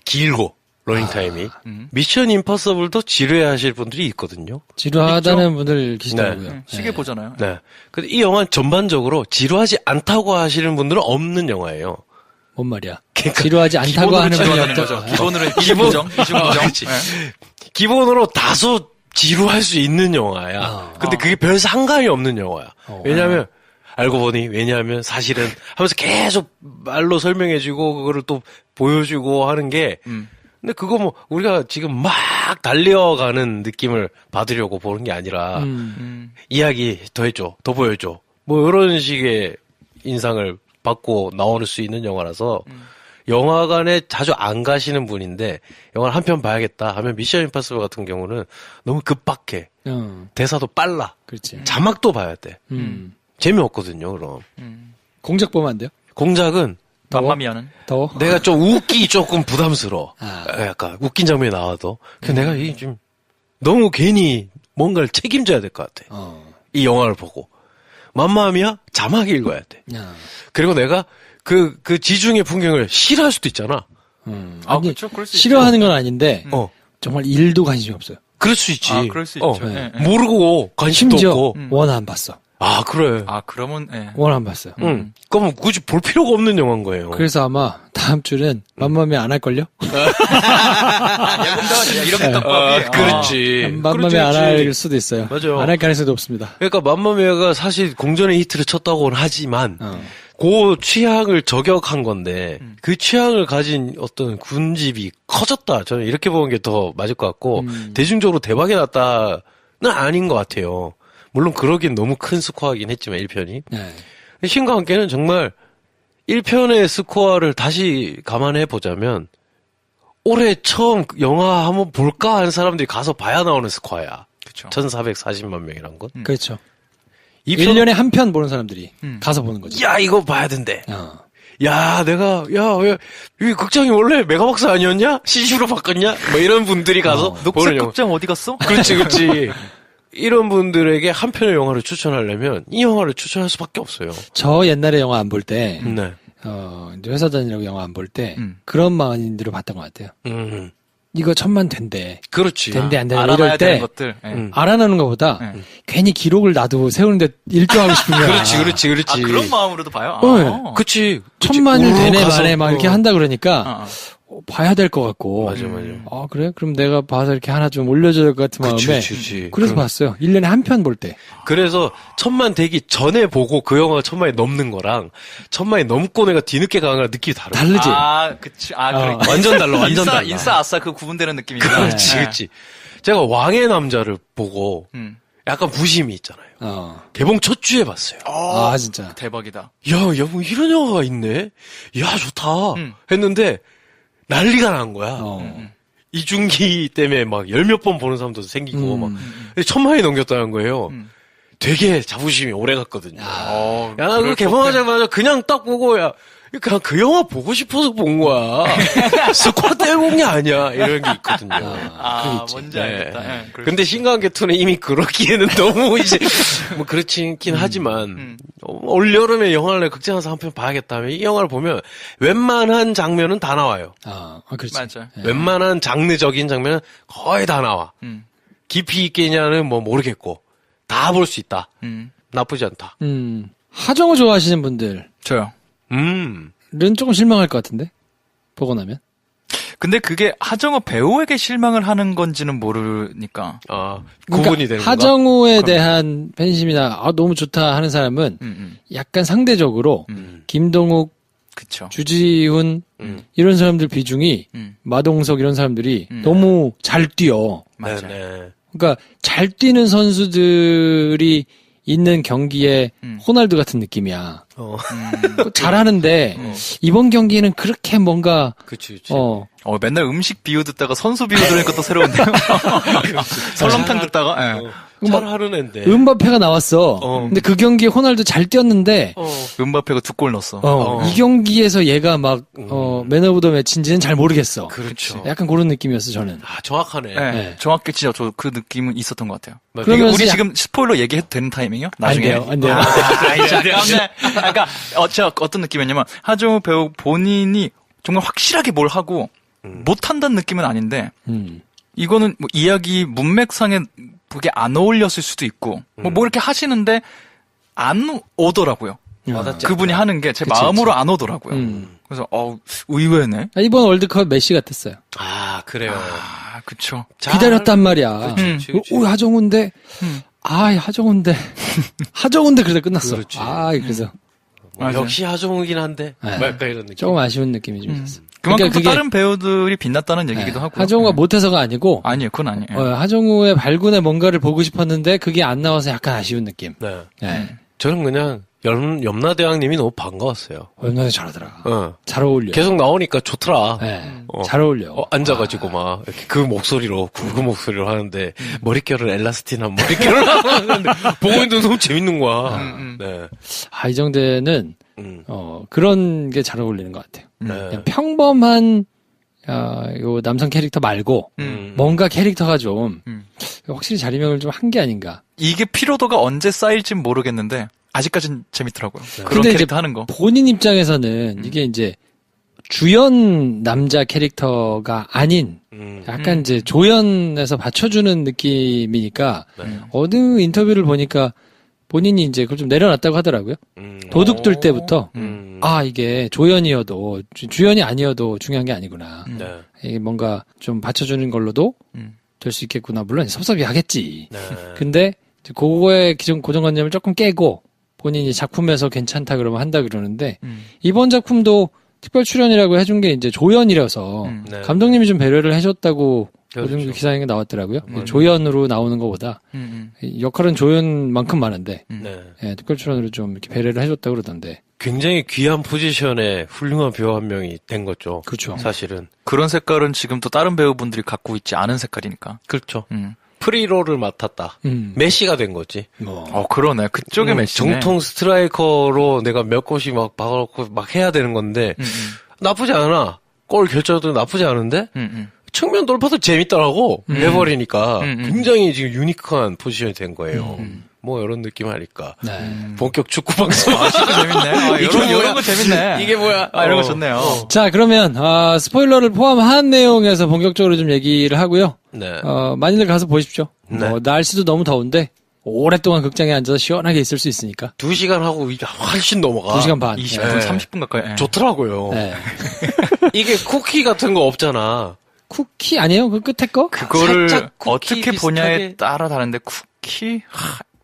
길고 러닝타임이. 미션 임파서블도 지루해하실 분들이 있거든요. 지루하다는 분들 계시더라고요. 네. 시계 보잖아요. 네. 근데 이 영화는 전반적으로 지루하지 않다고 하시는 분들은 없는 영화예요. 뭔 말이야? 그러니까 지루하지 않다고 하는 분이 지루하다는 거죠. 기본으로 이중부정. 네. 기본으로 다소 지루할 수 있는 영화야. 근데 그게 별 상관이 없는 영화야. 왜냐하면 알고 보니 왜냐하면 사실은 하면서 계속 말로 설명해주고 그거를 또 보여주고 하는 게 근데 그거 뭐 우리가 지금 막 달려가는 느낌을 받으려고 보는 게 아니라 이야기 더 해줘, 더 보여줘 뭐 이런 식의 인상을 받고 나올 수 있는 영화라서 영화관에 자주 안 가시는 분인데 영화를 한 편 봐야겠다 하면 미션 임파서블 같은 경우는 너무 급박해. 대사도 빨라. 그렇지. 자막도 봐야 돼. 재미없거든요. 그럼 공작 보면 안 돼요? 공작은 맘마미아는 더워? 내가 좀 웃기 조금 부담스러워. 약간 웃긴 장면이 나와도 내가 이 좀 너무 괜히 뭔가를 책임져야 될 것 같아. 이 영화를 보고 맘마미아 자막 읽어야 돼. 그리고 내가 그 지중해 풍경을 싫어할 수도 있잖아. 아니, 그렇죠. 그럴 수 싫어하는 건 아닌데 정말 1도 관심이 없어요. 그럴 수 있지. 그럴 수 있죠. 네. 모르고 관심도 심지어 없고. 원 안 봤어. 그래. 그러면 원 안 봤어요. 그럼 굳이 볼 필요가 없는 영화인 거예요. 그래서 아마 다음 주는 맘마미아 안 할걸요? 이렇게 떡밥이. 그렇지. 맘마미아 안 할 수도 있어요. 맞아요. 안 할 가능성도 없습니다. 그러니까 맘마미아가 사실 공전의 히트를 쳤다고는 하지만 그 취향을 저격한 건데 그 취향을 가진 어떤 군집이 커졌다. 저는 이렇게 보는 게 더 맞을 것 같고 대중적으로 대박이 났다는 아닌 것 같아요. 물론 그러긴 너무 큰 스코어이긴 했지만 1편이. 신과 함께는 정말 1편의 스코어를 다시 감안해 보자면 올해 처음 영화 한번 볼까 하는 사람들이 가서 봐야 나오는 스코어야. 그렇죠. 1440만 명이란 건. 그렇죠. 2편... 1년에 한 편 보는 사람들이 가서 보는 거지. 야, 이거 봐야 된대. 야, 왜, 이 극장이 원래 메가박스 아니었냐? CG로 바꿨냐? 뭐 이런 분들이 가서. 녹색 극장 어디 갔어? 그렇지. 이런 분들에게 한 편의 영화를 추천하려면 이 영화를 추천할 수밖에 없어요. 저 옛날에 영화 안 볼 때, 네. 이제 회사 다니라고 영화 안 볼 때, 그런 마인드로 봤던 것 같아요. 이거 1000만 된대. 그렇지. 된대, 안 된대. 알아봐야 이럴 때, 되는 것들. 알아내는 것보다, 괜히 기록을 놔두고 세우는데 일조하고 싶은 거야. 그렇지. 아, 그런 마음으로도 봐요? 그치. 1000만을 되네, 마네, 막 이렇게 한다 그러니까, 봐야 될 것 같고. 맞아. 아, 그래? 그럼 내가 봐서 이렇게 하나 좀 올려줘야 될 것 같은 마음에. 그치. 그래서 봤어요. 1년에 한 편 볼 때. 그래서 1000만 되기 전에 보고 그 영화가 1000만이 넘는 거랑 1000만이 넘고 내가 뒤늦게 가는 거랑 느낌이 다르다. 다르지? 그치. 그래. 완전 달라. 인싸 아싸 그 구분되는 느낌이구나. 그렇지. 제가 왕의 남자를 보고 약간 부심이 있잖아요. 개봉 첫 주에 봤어요. 진짜. 대박이다. 야, 뭐 이런 영화가 있네? 야, 좋다. 했는데 난리가 난 거야. 이중기 때문에 막 10몇 번 보는 사람도 생기고 막 1000만이 넘겼다는 거예요. 되게 자부심이 오래 갔거든요. 야, 나 그거 개봉하자마자 그냥 딱 보고 그냥 그 영화 보고 싶어서 본 거야. 스쿼 때문에 본 게 아니야. 이런 게 있거든요. 뭔지 알겠다. 네, 근데 신과함께 2는 이미 그렇기에는 너무 이제 뭐 그렇긴 하지만 올 여름에 영화를 극장에서 한 편 봐야겠다면 이 영화를 보면 웬만한 장면은 다 나와요. 그렇지. 맞아. 웬만한 장르적인 장면은 거의 다 나와. 깊이 있겠냐는 뭐 모르겠고 다 볼 수 있다. 나쁘지 않다. 하정우 좋아하시는 분들은 저요. 조금 실망할 것 같은데? 보고 나면? 근데 그게 하정우 배우에게 실망을 하는 건지는 모르니까. 구분이 되는 건가? 하정우에 대한 팬심이나 너무 좋다 하는 사람은 약간 상대적으로 김동욱, 그쵸. 주지훈 이런 사람들 비중이 마동석 이런 사람들이 너무 잘 뛰어. 맞아요. 네. 그러니까 잘 뛰는 선수들이 있는 경기에 호날두 같은 느낌이야. 잘하는데 이번 경기는 그렇게 뭔가 그치. 맨날 음식 비유 듣다가 선수 비유 들으니까 또 새로운데요. 설렁탕 듣다가. 잘하는 앤데. 음바페가 나왔어. 근데 그 경기에 호날두 잘 뛰었는데 음바페가 2골 넣었어. 이 경기에서 얘가 막 맨 오브 더 매치인지는 잘 모르겠어. 그렇죠. 약간 그런 느낌이었어 저는. 정확하네. 네. 정확히 진짜 저 그 느낌은 있었던 것 같아요. 그러면 우리 지금 스포일러 얘기해도 되는 타이밍이요? 나중에. 안 돼요. 아깝네. 그러니까 제가 어떤 느낌이었냐면 하정우 배우 본인이 정말 확실하게 뭘 하고 못한다는 느낌은 아닌데 이거는 뭐 이야기 문맥상에 그게 안 어울렸을 수도 있고 뭐 이렇게 하시는데 안 오더라고요. 그분이 하는 게 제 마음으로 안 오더라고요. 그래서 의외네. 이번 월드컵 메시 같았어요. 그래요. 그쵸. 기다렸단 말이야. 그치. 하정우인데 하정우인데 그러다 끝났어. 그렇지. 그래서 역시 하정우긴 한데 약간 이런 느낌. 조금 아쉬운 느낌이 좀 있었어. 그만큼 또 다른 배우들이 빛났다는 얘기기도 하고요. 하정우가 못해서가 아니고 아니에요, 그건 아니에요. 하정우의 발군의 뭔가를 보고 싶었는데 그게 안 나와서 약간 아쉬운 느낌. 네. 저는 그냥 염라대왕님이 너무 반가웠어요. 얼마나 잘하더라. 잘 어울려. 계속 나오니까 좋더라. 잘 어울려. 앉아가지고 막 이렇게 그 목소리로 굵은 목소리로 하는데 머릿결을 엘라스틴한 머릿결을 하는데 보고 있는데 너무 재밌는 거야. 네. 이정대는 그런 게 잘 어울리는 것 같아요. 네. 그냥 평범한 요 남성 캐릭터 말고 뭔가 캐릭터가 좀 확실히 자리명을 좀 한 게 아닌가. 이게 피로도가 언제 쌓일진 모르겠는데 아직까진 재밌더라고요. 그런 근데 캐릭터 하는 거. 본인 입장에서는 이게 이제 주연 남자 캐릭터가 아닌 약간 이제 조연에서 받쳐주는 느낌이니까 어느 인터뷰를 보니까 본인이 이제 그걸 좀 내려놨다고 하더라고요. 도둑들 때부터 이게 조연이어도 주연이 아니어도 중요한 게 아니구나. 이게 뭔가 좀 받쳐주는 걸로도 될 수 있겠구나. 물론 섭섭이 하겠지. 근데 그거의 기존 고정관념을 조금 깨고 본인이 작품에서 괜찮다 그러면 한다 그러는데 이번 작품도 특별 출연이라고 해준 게 이제 조연이라서 감독님이 좀 배려를 해줬다고 모든 기사에 나왔더라고요. 조연으로 나오는 것보다 역할은 조연만큼 많은데 예, 특별 출연으로 좀 이렇게 배려를 해줬다 그러던데. 굉장히 귀한 포지션에 훌륭한 배우 한 명이 된 거죠. 그렇죠. 사실은. 그런 색깔은 지금 또 다른 배우분들이 갖고 있지 않은 색깔이니까. 그렇죠. 프리로를 맡았다. 메시가 된 거지. 그러네. 그쪽에 메시네. 정통 스트라이커로 내가 몇 곳이 막 박아놓고 막 해야 되는 건데 나쁘지 않아. 골 결정도 나쁘지 않은데 측면 돌파도 재밌더라고. 해버리니까 굉장히 지금 유니크한 포지션이 된 거예요. 뭐 이런 느낌 하니까. 네. 본격 축구 방송. 재밌네. 이런 거 재밌네. 이게 뭐야? 이런 거 좋네요. 자, 그러면 스포일러를 포함한 내용에서 본격적으로 좀 얘기를 하고요. 네. 많이들 가서 보십시오. 네. 날씨도 너무 더운데 오랫동안 극장에 앉아서 시원하게 있을 수 있으니까. 2시간 하고 훨씬 넘어가. 2시간 반. 20분, 30분 가까이. 좋더라고요. 네. 이게 쿠키 같은 거 없잖아. 쿠키 아니에요? 그 끝에 거? 그거를 살짝 쿠키 어떻게 비슷하게. 보냐에 따라 다른데 쿠키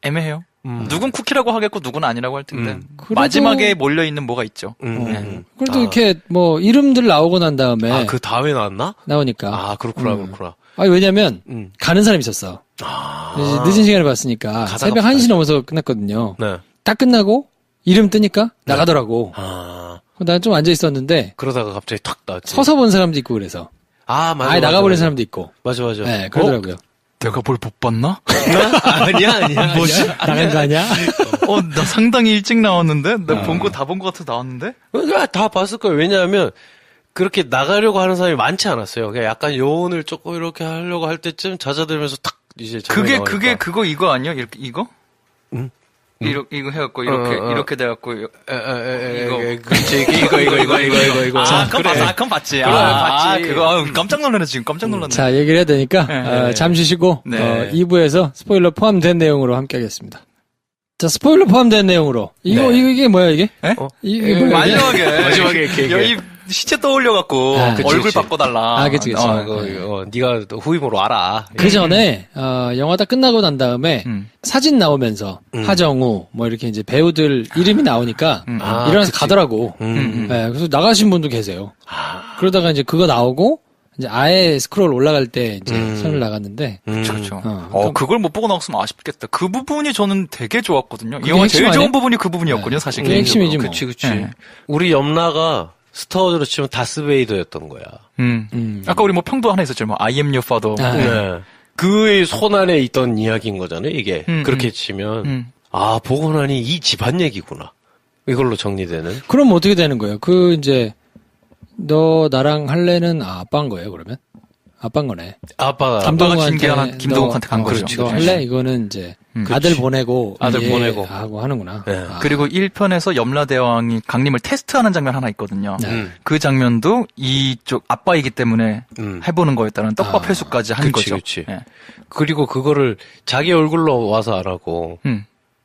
애매해요. 누군 쿠키라고 하겠고 누군 아니라고 할 텐데 그래도- 마지막에 몰려 있는 뭐가 있죠. 그래도 이렇게 뭐 이름들 나오고 난 다음에 그 다음에 나왔나? 나오니까. 그렇구나, 그렇구나. 왜냐면 가는 사람이 있었어. 이제 늦은 시간에 봤으니까 새벽 1시 넘어서 끝났거든요. 네. 딱 끝나고 이름 뜨니까 나가더라고. 난 좀 앉아 있었는데 그러다가 갑자기 탁 나왔지. 서서 본 사람도 있고 그래서 맞아. 아예 나가버린 맞아. 사람도 있고. 맞아. 네, 그러더라고요. 내가 뭘 못 봤나? 아니야. 뭐지? 나간 거 아니야? 나 상당히 일찍 나왔는데? 내가 본 거 다 본 거 같아 나왔는데? 다 봤을 거예요. 왜냐하면 그렇게 나가려고 하는 사람이 많많지 않았어요. 그냥 약간 요원을 조금 이렇게 하려고 할 때쯤 잦아들면서 탁 이제 그게 그거 이거 아니야? 이렇게 이거? 이거 해갖고 이렇게 돼갖고 이거. 그렇지. 이거. 그건 봤지. 봤지. 그거 깜짝 놀랐네 지금 깜짝 놀랐네. 자, 얘기를 해야 되니까 네. 잠시 쉬고 네. 2부에서 스포일러 포함된 내용으로 함께 하겠습니다. 자, 스포일러 포함된 내용으로. 이게 뭐야, 이게? 네? 이게 뭐야, 이게? 마지막에 이렇게. 여기 시체 떠올려갖고 얼굴 그치. 바꿔달라. 그치. 네가 후임으로 알아. 그 전에, 영화 다 끝나고 난 다음에 사진 나오면서 하정우, 뭐 이렇게 이제 배우들 이름이 나오니까 일어나서 가더라고. 네, 그래서 나가신 분도 계세요. 그러다가 이제 그거 나오고, 이제 아예 스크롤 올라갈 때 이제 선을 나갔는데. 그렇죠. 그러니까 그걸 못 보고 나왔으면 아쉽겠다. 그 부분이 저는 되게 좋았거든요. 이 그게 영화 핵심 제일 좋은 아니야? 부분이 그 부분이었거든요, 사실. 그게 핵심이지 뭐. 그치. 네. 우리 염라가 스타워즈로 치면 다스베이더였던 거야. 아까 우리 뭐 평도 하나 있었죠. 뭐 I am your father. 네. 그의 손 안에 있던 이야기인 거잖아요, 이게. 그렇게 치면. 보고 나니 이 집안 얘기구나. 이걸로 정리되는. 그럼 어떻게 되는 거예요? 이제, 너 나랑 할래는 아빠인 거예요, 그러면? 아빠인 거네. 아빠가 김동욱한테 간 거죠. 너 할래? 이거는 이제 아들 보내고 하고 하는구나. 네. 그리고 1편에서 염라대왕이 강림을 테스트하는 장면 하나 있거든요. 그 장면도 이쪽 아빠이기 때문에 해보는 거였다는 떡밥 회수까지 한 거죠. 그치. 그리고 그거를 자기 얼굴로 와서 안 하고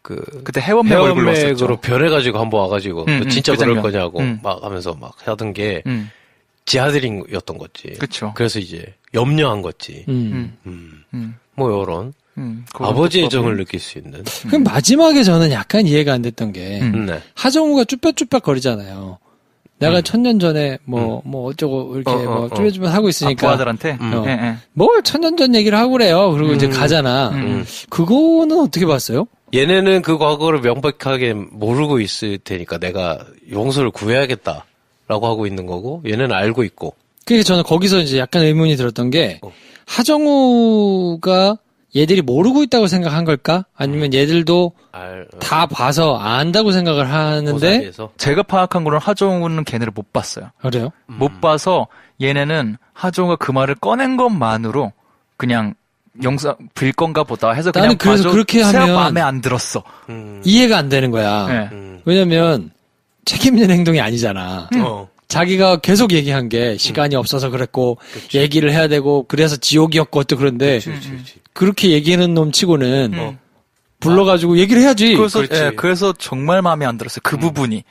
그때 해원맥 얼굴로 헤어맥으로 왔었죠. 변해가지고 한번 와가지고 너 진짜 그 그럴 장면. 거냐고 막 하면서 막 하던 게 지 아들이었던 거지. 그쵸. 그래서 이제 염려한 거지. 뭐 요런 그런 아버지의 떡밥을- 정을 느낄 수 있는. 그럼 마지막에 저는 약간 이해가 안 됐던 게, 네. 하정우가 쭈뼛쭈뼛 거리잖아요. 내가 1000년 전에 뭐 어쩌고 이렇게 쭈뼛쭈뼛 하고 있으니까. 부하들한테. 뭘 1000년 전 얘기를 하고 그래요. 그리고 이제 가잖아. 그거는 어떻게 봤어요? 얘네는 그 과거를 명백하게 모르고 있을 테니까 내가 용서를 구해야겠다라고 하고 있는 거고 얘네는 알고 있고. 그러니까 저는 거기서 이제 약간 의문이 들었던 게 하정우가 얘들이 모르고 있다고 생각한 걸까? 아니면 얘들도 다 봐서 안다고 생각을 하는데 고사리에서. 제가 파악한 거는 하정우는 걔네를 못 봤어요. 그래요? 못 봐서 얘네는 하정우가 그 말을 꺼낸 것만으로 그냥 영상 빌 건가 보다 해서 그냥 나는 그래서 봐줘. 그렇게 하면 마음에 안 들었어. 이해가 안 되는 거야. 네. 왜냐면 책임 있는 행동이 아니잖아. 자기가 계속 얘기한 게 시간이 없어서 그랬고 얘기를 해야 되고 그래서 지옥이었고 또 그런데 그렇게 얘기하는 놈 치고는 불러가지고 얘기를 해야지. 그래서 정말 마음에 안 들었어요. 그 부분이.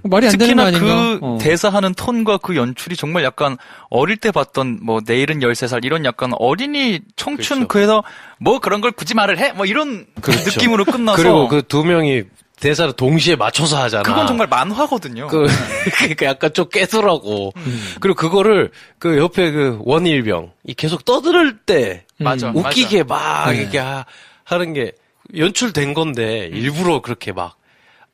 말이 안 되는 거 특히나 아닌가? 그 대사하는 톤과 그 연출이 정말 약간 어릴 때 봤던 뭐 내일은 13살 이런 약간 어린이 청춘 그렇죠. 그래서 뭐 그런 걸 굳이 말을 해? 뭐 이런 느낌으로 끝나서 그리고 그 두 명이 대사를 동시에 맞춰서 하잖아. 그건 정말 만화거든요. 그러니까 약간 좀 깨더라고. 그리고 그거를 그 옆에 그 원일병이 계속 떠들 때 맞아. 웃기게 막 네. 이렇게 하는 게 연출된 건데 일부러 그렇게 막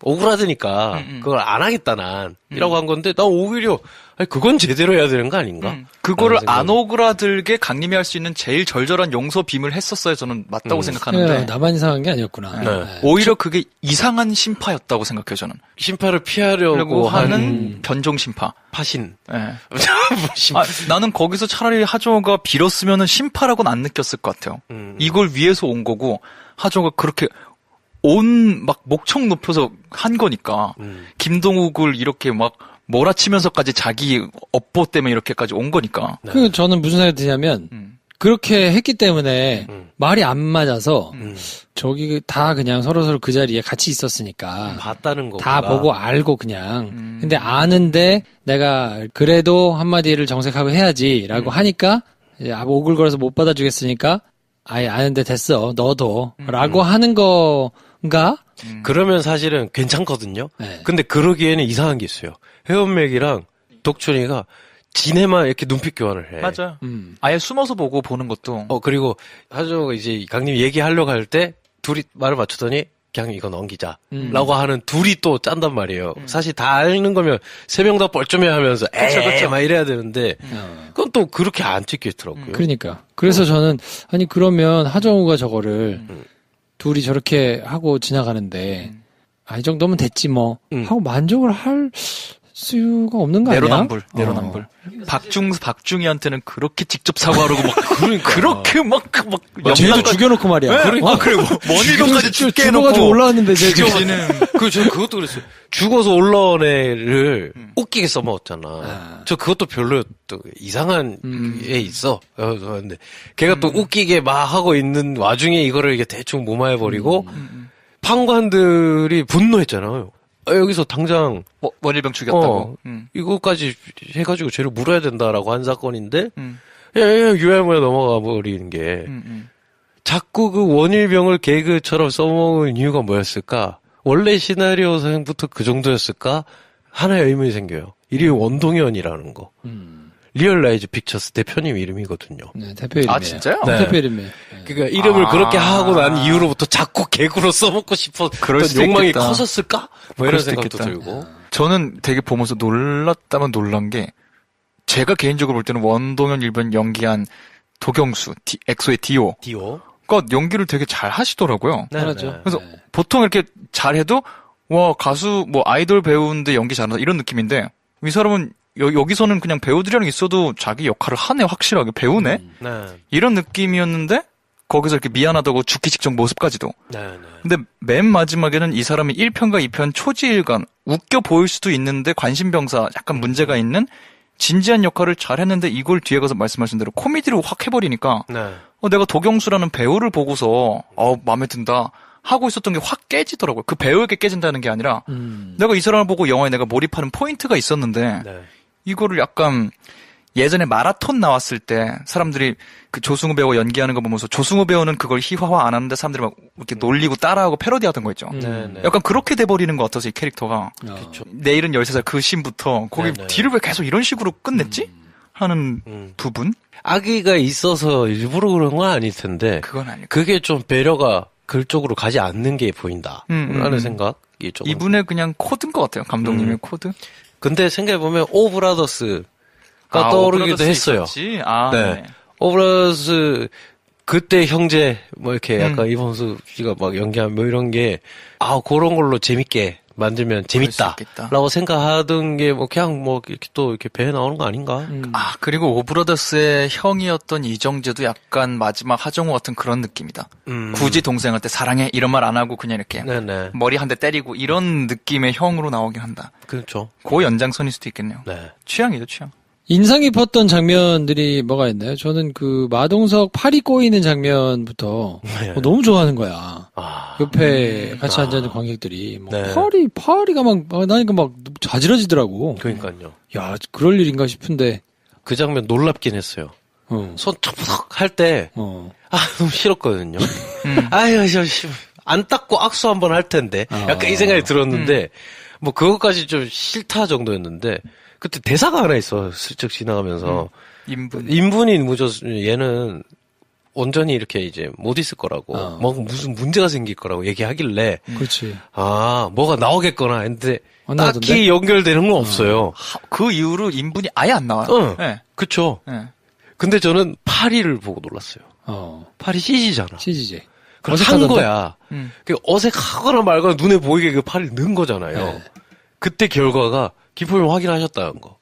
억울하다니까 그걸 안 하겠다 난 이라고 한 건데 난 오히려 아니, 그건 제대로 해야 되는 거 아닌가? 그거를 라는 생각이. 안 오그라들게 강림이 할 수 있는 제일 절절한 용서 빔을 했었어야 저는 맞다고 생각하는데 나만 이상한 게 아니었구나. 네. 오히려 그게 이상한 심파였다고 생각해요 저는. 심파를 피하려고 그리고 하는 하는 변종 심파. 파신. 예. 심- 나는 거기서 차라리 하정우가 빌었으면은 심파라고는 안 느꼈을 것 같아요. 이걸 위해서 온 거고 하정우가 그렇게 막 목청 높여서 한 거니까 김동욱을 이렇게 막 몰아치면서까지 자기 업보 때문에 이렇게까지 온 거니까. 그 저는 무슨 생각이 드냐면 그렇게 했기 때문에 말이 안 맞아서 저기 다 그냥 서로 그 자리에 같이 있었으니까 봤다는 거. 다 보고 알고 그냥. 근데 아는데 내가 그래도 한마디를 정색하고 해야지라고 하니까 이제 오글거려서 못 받아주겠으니까 아예 아는데 됐어 너도 라고 하는 건가? 그러면 사실은 괜찮거든요. 네. 근데 그러기에는 이상한 게 있어요. 혜원맥이랑 독춘이가 지네만 이렇게 눈빛 교환을 해. 맞아요. 아예 숨어서 보고 보는 것도. 그리고 하정우가 이제 강님 얘기하려고 할 때 둘이 말을 맞추더니 그냥 이거 넘기자. 라고 하는 둘이 또 짠단 말이에요. 사실 다 아는 거면 세 명 다 뻘쭘해 하면서 에이 막 이래야 되는데 그건 또 그렇게 안 찍혀있더라고요. 그러니까. 그래서 저는 아니 그러면 하정우가 저거를 둘이 저렇게 하고 지나가는데 이 정도면 됐지 뭐 하고 만족을 할 수가 없는 거 아니야? 내로남불. 박중희한테는 그렇게 직접 사과하고 막 그렇게 막 쟤도 죽여놓고 말이야. 그러니까. 그리고 원희룡까지 죽게 해놓고 죽어가지고 올라왔는데 쟤 저 그것도 그랬어요. 죽어서 올라온 애를 웃기게 써먹었잖아. 저 그것도 별로 또 이상한 애 있어. 근데 걔가 또 웃기게 막 하고 있는 와중에 이거를 이게 대충 무마해버리고 판관들이 분노했잖아요. 여기서 당장 원일병 죽였다고. 이거까지 해가지고 쟤를 물어야 된다라고 한 사건인데 유야무야 넘어가 버리는 게 자꾸 그 원일병을 개그처럼 써먹은 이유가 뭐였을까? 원래 시나리오상부터 그 정도였을까? 하나의 의문이 생겨요. 이름이 원동현이라는 거. 리얼라이즈 픽처스 대표님 이름이거든요. 네, 대표 이름이에요. 아, 진짜요? 네. 대표 이름이에요. 그러니까 이름을 그렇게 하고 난 이후로부터 자꾸 개그로 써먹고 그럴 싶었던 수도 욕망이 있겠다. 커졌을까? 뭐 그럴 이런 수도 생각도 있겠다. 들고. 저는 되게 보면서 놀랐다면 놀란 게 제가 개인적으로 볼 때는 원동현 일본 연기한 도경수, 엑소의 디오. 가 연기를 되게 잘 하시더라고요. 잘하죠. 그래서 보통 이렇게 잘해도 와 가수 뭐 아이돌 배우인데 연기 잘한다 이런 느낌인데 이 사람은 여기서는 그냥 배우들이랑 있어도 자기 역할을 하네 확실하게 배우네 이런 느낌이었는데 거기서 이렇게 미안하다고 죽기 직전 모습까지도. 근데 맨 마지막에는 이 사람이 1편과 2편 초지일관 웃겨 보일 수도 있는데 관심병사 약간 문제가 있는 진지한 역할을 잘했는데 이걸 뒤에 가서 말씀하신 대로 코미디로 확 해버리니까 내가 도경수라는 배우를 보고서 마음에 든다 하고 있었던 게 확 깨지더라고요. 그 배우에게 깨진다는 게 아니라 내가 이 사람을 보고 영화에 내가 몰입하는 포인트가 있었는데 이거를 약간 예전에 마라톤 나왔을 때 사람들이 그 조승우 배우 연기하는 거 보면서 조승우 배우는 그걸 희화화 안 하는데 사람들이 막 이렇게 놀리고 따라하고 패러디하던 거 있죠. 약간 그렇게 돼버리는 것 같아서 이 캐릭터가 내일은 13살 그 씬부터 거기 뒤를 왜 계속 이런 식으로 끝냈지? 하는 부분? 아기가 있어서 일부러 그런 건 아닐 텐데 그건 아니고 그게 좀 배려가 그쪽으로 가지 않는 게 보인다 라는 생각이 조금. 이분의 그냥 코드인 것 같아요. 감독님의 코드. 근데 생각해보면 오브라더스가 떠오르기도 했어요. 네. 네. 오브라더스 그때 형제 뭐 이렇게 약간 이범수 씨가 막 연기한 뭐 이런 게 그런 걸로 재밌게 만들면 재밌다라고 생각하던 게 뭐 그냥 뭐 이렇게 또 이렇게 배에 나오는 거 아닌가? 그리고 오브라더스의 형이었던 이정재도 약간 마지막 하정우 같은 그런 느낌이다. 굳이 동생한테 사랑해 이런 말 안 하고 그냥 이렇게 머리 한 대 때리고 이런 느낌의 형으로 나오긴 한다. 그렇죠. 그 연장선일 수도 있겠네요. 취향이죠, 취향. 인상 깊었던 장면들이 뭐가 있나요? 저는 그 마동석 팔이 꼬이는 장면부터 너무 좋아하는 거야. 옆에 같이 앉아있는 관객들이 팔이가 막 나니까 막 자지러지더라고. 그러니까요. 야, 그럴 일인가 싶은데 그 장면 놀랍긴 했어요. 손 척척 할 때 너무 싫었거든요. 아유, 안 닦고 악수 한번 할 텐데. 약간 이 생각이 들었는데, 뭐 그것까지 좀 싫다 정도였는데, 그때 대사가 하나 있어. 슬쩍 지나가면서. 인분이 얘는 온전히 이렇게 이제 못 있을 거라고. 뭐 무슨 문제가 생길 거라고 얘기하길래. 그렇지. 뭐가 나오겠거나 했는데, 안 딱히 나오던데? 연결되는 건 없어요. 그 이후로 인분이 아예 안 나와요. 네. 그쵸. 네. 근데 저는 파리를 보고 놀랐어요. 파리 CG잖아. CG지. 그럼 한 거야. 그 어색하거나 말거나 눈에 보이게 그 팔을 넣은 거잖아요. 네. 그때 결과가 김포님 확인하셨다는 거.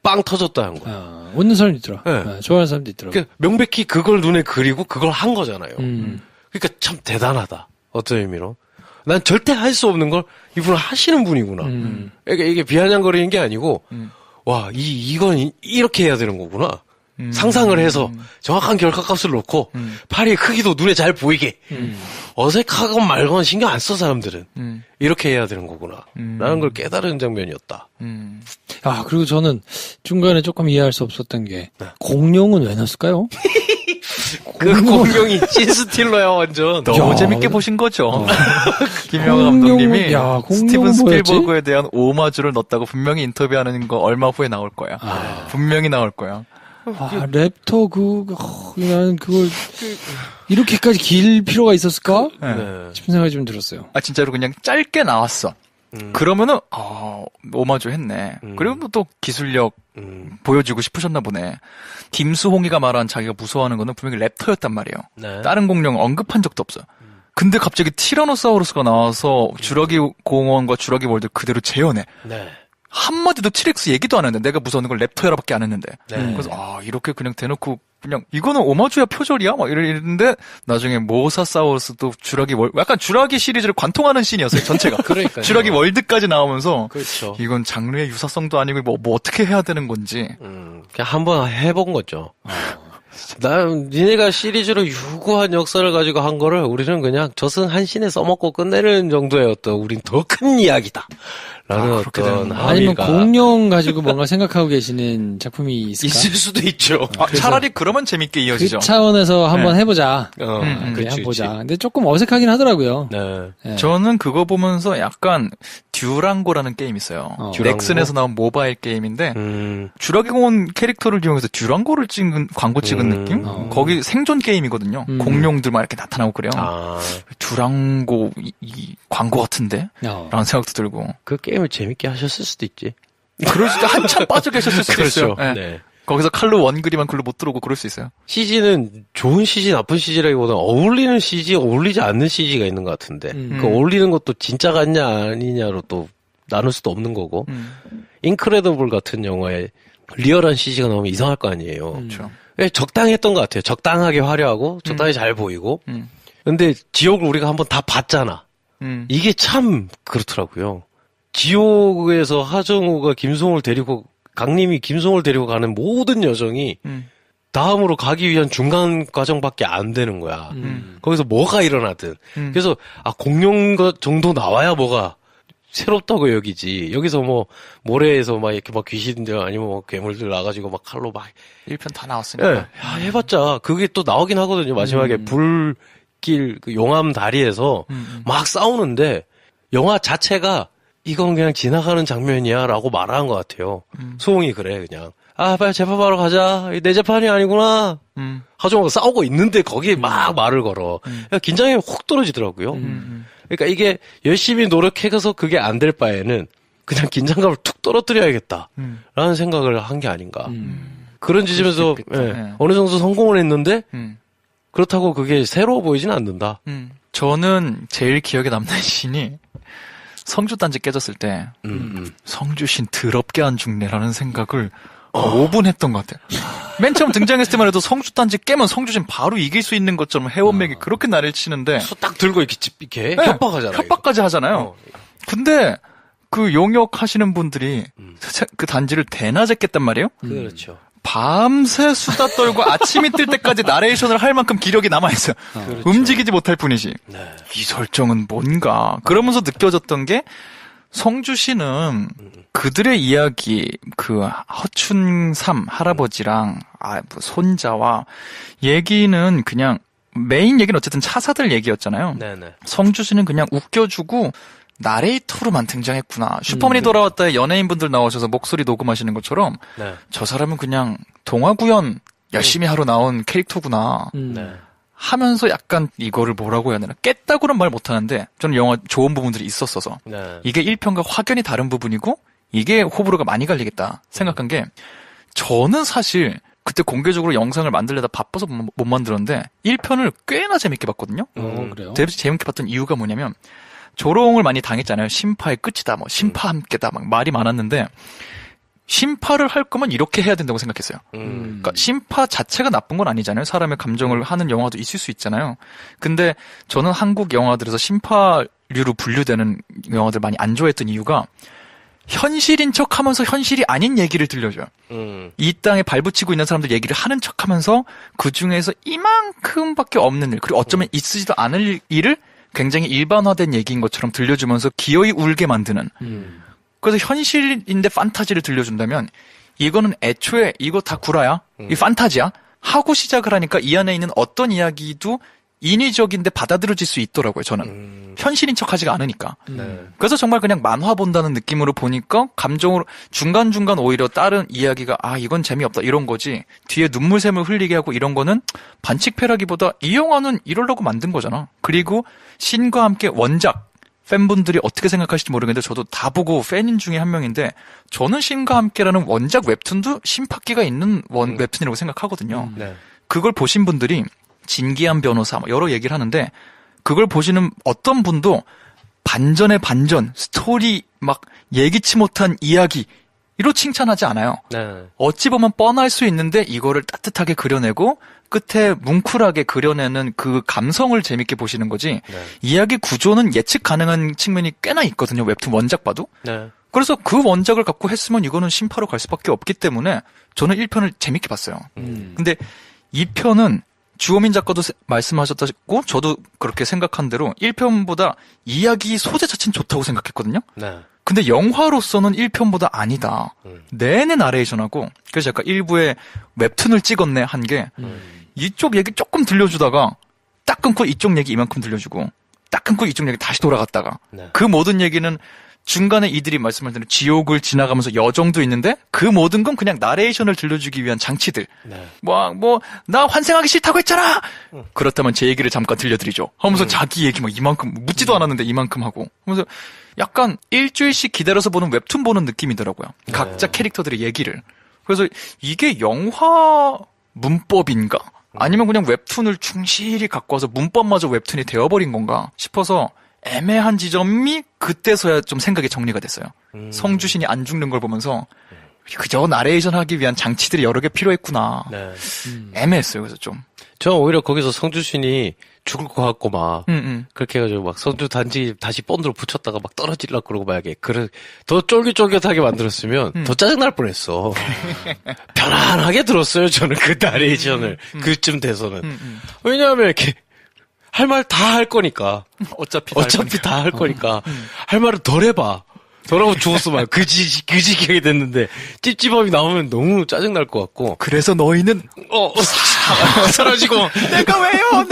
빵 터졌다는 거. 웃는 사람도 있더라. 네. 네, 좋아하는 사람도 있더라고. 그러니까 명백히 그걸 눈에 그리고 그걸 한 거잖아요. 그러니까 참 대단하다. 어떤 의미로. 난 절대 할 수 없는 걸 이분은 하시는 분이구나. 그러니까 이게 비아냥거리는 게 아니고, 와, 이건 이렇게 해야 되는 거구나. 상상을 해서 정확한 결과값을 놓고 팔의 크기도 눈에 잘 보이게 어색하건 말건 신경 안 써 사람들은 이렇게 해야 되는 거구나 라는 걸 깨달은 장면이었다. 그리고 저는 중간에 조금 이해할 수 없었던 게 공룡은 왜 넣었을까요? 그 공룡이 찐스틸러야 완전. 너무 재밌게 보신 거죠. 김영하 감독님이 스티븐 스필버그에 대한 오마주를 넣었다고 분명히 인터뷰하는 거 얼마 후에 나올 거야. 분명히 나올 거야. 랩터 나는 그걸 이렇게까지 길 필요가 있었을까? 싶은 생각이 좀 들었어요. 진짜로 그냥 짧게 나왔어. 그러면은 오마주 했네. 그리고 또 기술력 보여주고 싶으셨나 보네. 김수홍이가 말한 자기가 무서워하는 거는 분명히 랩터였단 말이에요. 네. 다른 공룡 언급한 적도 없어요. 근데 갑자기 티라노사우루스가 나와서 주라기 공원과 주라기 월드 그대로 재현해. 네. 한마디도 T-렉스 얘기도 안 했는데 내가 무서워하는 걸 랩터야라밖에 안 했는데. 그래서 이렇게 그냥 대놓고 그냥 이거는 오마주야 표절이야? 막 이랬는데 나중에 모사사우루스도 주라기 약간 주라기 시리즈를 관통하는 씬이었어요. 전체가. 그러니까요. 주라기 월드까지 나오면서 그렇죠. 이건 장르의 유사성도 아니고 뭐 어떻게 해야 되는 건지. 그냥 한번 해본 거죠. 난 니네가 시리즈로 유구한 역사를 가지고 한 거를 우리는 그냥 저승 한 신에 써먹고 끝내는 정도의 어떤 우린 더 큰 이야기다. 라는 어떤 아니면 공룡 가지고 뭔가 생각하고 계시는 작품이 있을까? 있을 수도 있죠. 차라리 그러면 재밌게 이어지죠. 그 차원에서 한번 해보자. 그치, 한번 보자. 근데 조금 어색하긴 하더라고요. 네. 저는 그거 보면서 약간 듀랑고라는 게임 있어요. 넥슨에서 나온 모바일 게임인데 주라기 공원 캐릭터를 이용해서 듀랑고를 찍은 광고 찍은 느낌? 거기 생존 게임이거든요. 공룡들 막 이렇게 나타나고 그래요. 듀랑고 이 광고 같은데? 라는 생각도 들고. 그 게임을 재밌게 하셨을 수도 있지. 그럴 수도 한참 빠져 계셨을 수도 있어요. 그렇죠. 네. 거기서 칼로 원그리만 글로 못 들어오고 그럴 수 있어요. CG는 좋은 CG, 나쁜 CG라기보다 어울리는 CG, 어울리지 않는 CG가 있는 것 같은데 그 어울리는 것도 진짜 같냐 아니냐로 또 나눌 수도 없는 거고 인크레더블 같은 영화에 리얼한 CG가 나오면 이상할 거 아니에요. 그렇죠. 적당했던 것 같아요. 적당하게 화려하고 적당히 잘 보이고 근데 지옥을 우리가 한번 다 봤잖아. 이게 참 그렇더라고요. 지옥에서 하정우가 김송을 데리고 강림이 김송을 데리고 가는 모든 여정이 다음으로 가기 위한 중간 과정밖에 안 되는 거야. 거기서 뭐가 일어나든. 그래서 공룡 정도 나와야 뭐가 새롭다고 여기지. 여기서 뭐 모래에서 막 이렇게 막 귀신들 아니면 뭐 괴물들 나가지고 막 칼로 막 1편 다 나왔으니까. 해봤자 그게 또 나오긴 하거든요. 마지막에 불길 그 용암 다리에서 막 싸우는데 영화 자체가 이건 그냥 지나가는 장면이야라고 말하는 것 같아요. 수홍이 그래 그냥. 빨리 재판하러 가자. 내 재판이 아니구나. 하정우가 싸우고 있는데 거기에 막 말을 걸어. 그러니까 긴장이 확 떨어지더라고요. 그러니까 이게 열심히 노력해서 그게 안 될 바에는 그냥 긴장감을 툭 떨어뜨려야겠다. 라는 생각을 한 게 아닌가. 그런 지점에서 어느 정도 성공을 했는데 그렇다고 그게 새로워 보이진 않는다. 저는 제일 기억에 남는 씬이 성주단지 깨졌을 때 성주신 더럽게 안 죽네라는 생각을 5분 했던 것 같아요. 맨 처음 등장했을 때만 해도 성주단지 깨면 성주신 바로 이길 수 있는 것처럼 해원맥이 그렇게 나를 치는데 수 딱 들고 이렇게 협박하잖아요. 협박까지 하잖아요. 근데 그 용역하시는 분들이 그 단지를 대낮에 깼단 말이에요. 그렇죠. 밤새 수다 떨고 아침이 뜰 때까지 나레이션을 할 만큼 기력이 남아있어요. 그렇죠. 움직이지 못할 뿐이지. 이 설정은 뭔가. 그러면서 느껴졌던 게 성주시는 그들의 이야기, 그 허춘삼 할아버지랑 뭐 손자와 얘기는 그냥 메인 얘기는 어쨌든 차사들 얘기였잖아요. 네네. 성주씨는 그냥 웃겨주고 나레이터로만 등장했구나. 슈퍼맨이 돌아왔다에 연예인분들 나오셔서 목소리 녹음하시는 것처럼 네. 저 사람은 그냥 동화 구연 열심히 하러 나온 캐릭터구나. 네. 하면서 약간 이거를 뭐라고 해야 되나 깼다고는 말 못하는데 저는 영화 좋은 부분들이 있었어서 네. 이게 1편과 확연히 다른 부분이고 이게 호불호가 많이 갈리겠다 생각한 게 저는 사실 그때 공개적으로 영상을 만들려다 바빠서 못 만들었는데 1편을 꽤나 재밌게 봤거든요. 그래요? 되게 재밌게 봤던 이유가 뭐냐면 조롱을 많이 당했잖아요. 심파의 끝이다, 뭐 심파 함께다, 막 말이 많았는데 심파를 할 거면 이렇게 해야 된다고 생각했어요. 그러니까 심파 자체가 나쁜 건 아니잖아요. 사람의 감정을 하는 영화도 있을 수 있잖아요. 근데 저는 한국 영화들에서 심파류로 분류되는 영화들 많이 안 좋아했던 이유가 현실인 척하면서 현실이 아닌 얘기를 들려줘요. 이 땅에 발붙이고 있는 사람들 얘기를 하는 척하면서 그 중에서 이만큼밖에 없는 일, 그리고 어쩌면 있으지도 않을 일을 굉장히 일반화된 얘기인 것처럼 들려주면서 기어이 울게 만드는. 그래서 현실인데 판타지를 들려준다면 이거는 애초에 이거 다 구라야. 이 판타지야. 하고 시작을 하니까 이 안에 있는 어떤 이야기도 인위적인데 받아들여질 수 있더라고요. 저는 현실인 척하지가 않으니까. 그래서 정말 그냥 만화 본다는 느낌으로 보니까 감정으로 중간중간 오히려 다른 이야기가 이건 재미없다 이런 거지 뒤에 눈물샘을 흘리게 하고 이런 거는 반칙패라기보다 이 영화는 이러려고 만든 거잖아. 그리고 신과 함께 원작 팬분들이 어떻게 생각하실지 모르겠는데 저도 다 보고 팬인 중에 한 명인데 저는 신과 함께라는 원작 웹툰도 심파기가 있는 웹툰이라고 생각하거든요. 네. 그걸 보신 분들이 진기한 변호사 여러 얘기를 하는데 그걸 보시는 어떤 분도 반전의 반전, 스토리 막 예기치 못한 이야기 이로 칭찬하지 않아요. 네. 어찌 보면 뻔할 수 있는데 이거를 따뜻하게 그려내고 끝에 뭉클하게 그려내는 그 감성을 재밌게 보시는 거지. 네. 이야기 구조는 예측 가능한 측면이 꽤나 있거든요. 웹툰 원작 봐도. 네. 그래서 그 원작을 갖고 했으면 이거는 심파로 갈 수밖에 없기 때문에 저는 1편을 재밌게 봤어요. 근데 2편은 주호민 작가도 말씀하셨다고 저도 그렇게 생각한 대로 1편보다 이야기 소재 자체는 좋다고 생각했거든요. 네. 근데 영화로서는 1편보다 아니다. 내내 나레이션하고 그래서 약간 일부에 웹툰을 찍었네 한 게 이쪽 얘기 조금 들려주다가 딱 끊고 이쪽 얘기 이만큼 들려주고 딱 끊고 이쪽 얘기 다시 돌아갔다가 네. 그 모든 얘기는 중간에 이들이 말씀할 때는 지옥을 지나가면서 여정도 있는데 그 모든 건 그냥 나레이션을 들려주기 위한 장치들. 네. 나 환생하기 싫다고 했잖아! 그렇다면 제 얘기를 잠깐 들려드리죠. 하면서 자기 얘기 막 이만큼, 묻지도 않았는데 이만큼 하고. 하면서 약간 일주일씩 기다려서 보는 웹툰 보는 느낌이더라고요. 각자 캐릭터들의 얘기를. 그래서 이게 영화 문법인가? 아니면 그냥 웹툰을 충실히 갖고 와서 문법마저 웹툰이 되어버린 건가 싶어서 애매한 지점이 그때서야 좀 생각이 정리가 됐어요. 성주신이 안 죽는 걸 보면서 그저 나레이션 하기 위한 장치들이 여러 개 필요했구나. 네. 애매했어요. 그래서 좀. 저 오히려 거기서 성주신이 죽을 것 같고 막 그렇게 해가지고 막 성주 단지 다시 본드로 붙였다가 막 떨어지려고 그러고 막이게 더 쫄깃쫄깃하게 만들었으면 더 짜증날 뻔했어. 편안하게 들었어요. 저는 그 나레이션을 그쯤 돼서는. 왜냐하면 이렇게 할 말 다 할 거니까. 어차피 다 할 거니까. 할 말을 덜 해봐. 덜하고 죽었으면 그지하게 됐는데, 찝찝함이 나오면 너무 짜증날 것 같고. 그래서 너희는, 사라지고. 내가 왜요?